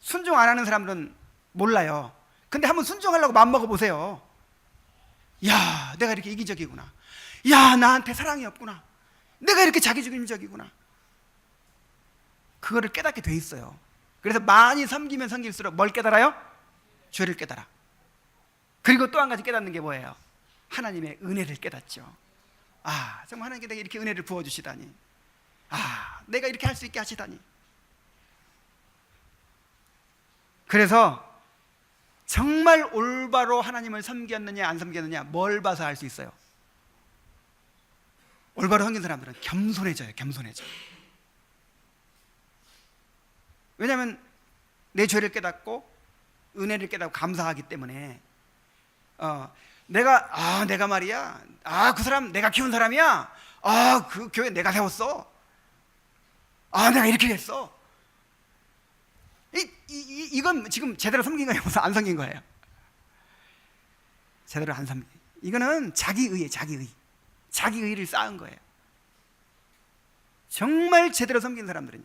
순종 안 하는 사람들은 몰라요. 근데 한번 순종하려고 마음먹어 보세요. 야, 내가 이렇게 이기적이구나. 야, 나한테 사랑이 없구나. 내가 이렇게 자기중심적이구나. 그거를 깨닫게 돼 있어요. 그래서 많이 섬기면 섬길수록 뭘 깨달아요? 죄를 깨달아. 그리고 또 한 가지 깨닫는 게 뭐예요? 하나님의 은혜를 깨닫죠. 아, 정말 하나님께 내가 이렇게 은혜를 부어주시다니. 아, 내가 이렇게 할 수 있게 하시다니. 그래서 정말 올바로 하나님을 섬겼느냐 안 섬겼느냐 뭘 봐서 알 수 있어요? 올바로 섬긴 사람들은 겸손해져요. 겸손해져. 왜냐하면 내 죄를 깨닫고 은혜를 깨닫고 감사하기 때문에, 내가 말이야, 그 사람 내가 키운 사람이야, 그 교회 내가 세웠어, 내가 이렇게 했어. 이건 지금 제대로 섬긴 거예요? 안 섬긴 거예요? 제대로 안 섬긴. 이거는 자기의예요. 자기의를 쌓은 거예요. 정말 제대로 섬긴 사람들은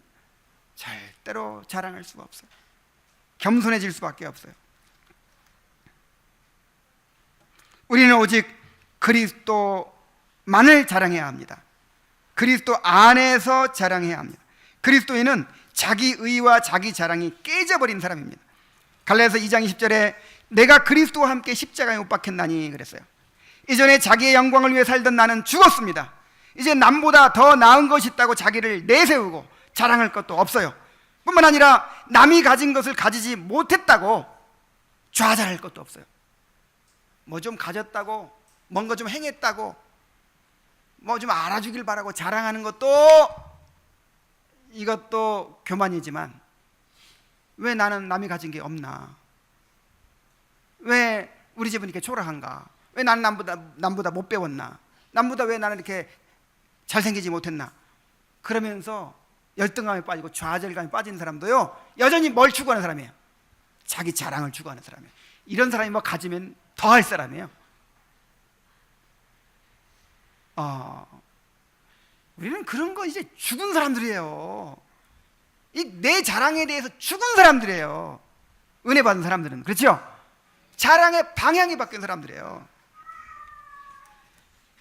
절대로 자랑할 수가 없어요. 겸손해질 수밖에 없어요. 우리는 오직 그리스도만을 자랑해야 합니다. 그리스도 안에서 자랑해야 합니다. 그리스도인은 자기 의와 자기 자랑이 깨져버린 사람입니다. 갈라디아서 2장 20절에 내가 그리스도와 함께 십자가에 못 박혔나니 그랬어요. 이전에 자기의 영광을 위해 살던 나는 죽었습니다. 이제 남보다 더 나은 것이 있다고 자기를 내세우고 자랑할 것도 없어요. 뿐만 아니라 남이 가진 것을 가지지 못했다고 좌절할 것도 없어요. 뭐 좀 가졌다고, 뭔가 좀 행했다고, 뭐 좀 알아주길 바라고 자랑하는 이것도 교만이지만, 왜 나는 남이 가진 게 없나? 왜 우리 집은 이렇게 초라한가? 왜 나는 남보다 못 배웠나? 남보다 왜 나는 이렇게 잘생기지 못했나? 그러면서 열등감에 빠지고 좌절감에 빠진 사람도요, 여전히 뭘 추구하는 사람이에요? 자기 자랑을 추구하는 사람이에요. 이런 사람이 뭐 가지면 더 할 사람이에요. 우리는 그런 거 이제 죽은 사람들이에요. 내 자랑에 대해서 죽은 사람들이에요. 은혜 받은 사람들은. 그렇죠? 자랑의 방향이 바뀐 사람들이에요.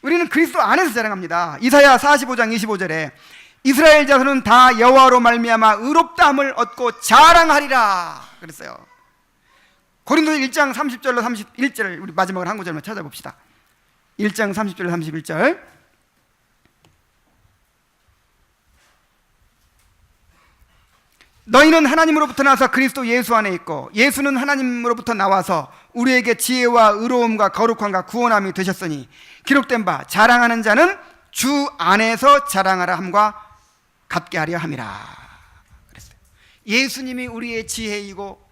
우리는 그리스도 안에서 자랑합니다. 이사야 45장 25절에 이스라엘 자손은 다 여호와로 말미암아 의롭다함을 얻고 자랑하리라 그랬어요. 고린도서 1장 30절로 31절, 우리 마지막으로 한 구절만 찾아봅시다. 1장 30절로 31절. 너희는 하나님으로부터 나서 그리스도 예수 안에 있고 예수는 하나님으로부터 나와서 우리에게 지혜와 의로움과 거룩함과 구원함이 되셨으니 기록된 바 자랑하는 자는 주 안에서 자랑하라 함과 같게 하려 함이라 그랬어요. 예수님이 우리의 지혜이고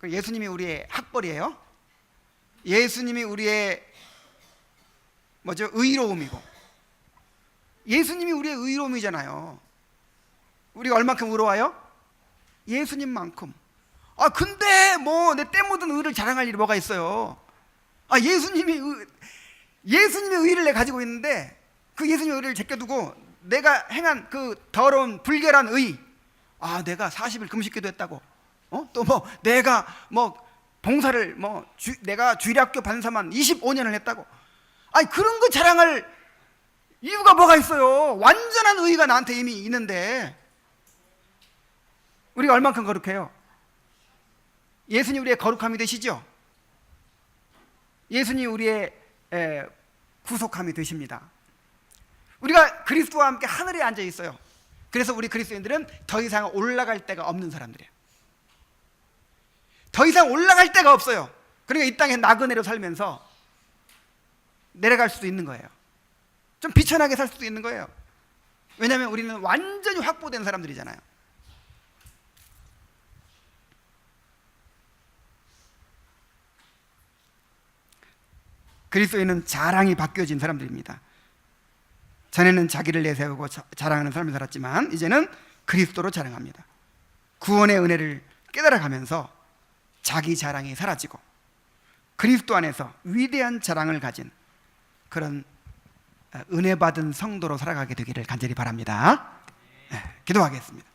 예수님이 우리의 학벌이에요. 예수님이 우리의 뭐죠? 의로움이고, 예수님이 우리의 의로움이잖아요. 우리가 얼만큼 의로워요? 예수님만큼. 아 근데 뭐 내 때 묻은 의를 자랑할 일이 뭐가 있어요? 아 예수님의 의를 내가 가지고 있는데 그 예수님의 의를 제껴두고 내가 행한 그 더러운 불결한 의, 아 내가 40일 금식기도 했다고, 또 뭐 내가 뭐 봉사를 내가 주일학교 반사만 25년을 했다고, 아니 그런 거 자랑할 이유가 뭐가 있어요? 완전한 의의가 나한테 이미 있는데. 우리가 얼만큼 거룩해요? 예수님 우리의 거룩함이 되시죠? 예수님 우리의 구속함이 되십니다. 우리가 그리스도와 함께 하늘에 앉아 있어요. 그래서 우리 그리스도인들은 더 이상 올라갈 데가 없는 사람들이에요. 더 이상 올라갈 데가 없어요. 그러니까 이 땅에 나그네로 살면서 내려갈 수도 있는 거예요. 좀 비천하게 살 수도 있는 거예요. 왜냐하면 우리는 완전히 확보된 사람들이잖아요. 그리스도인은 자랑이 바뀌어진 사람들입니다. 전에는 자기를 내세우고 자랑하는 삶을 살았지만 이제는 그리스도로 자랑합니다. 구원의 은혜를 깨달아가면서 자기 자랑이 사라지고 그리스도 안에서 위대한 자랑을 가진 그런 은혜 받은 성도로 살아가게 되기를 간절히 바랍니다. 기도하겠습니다.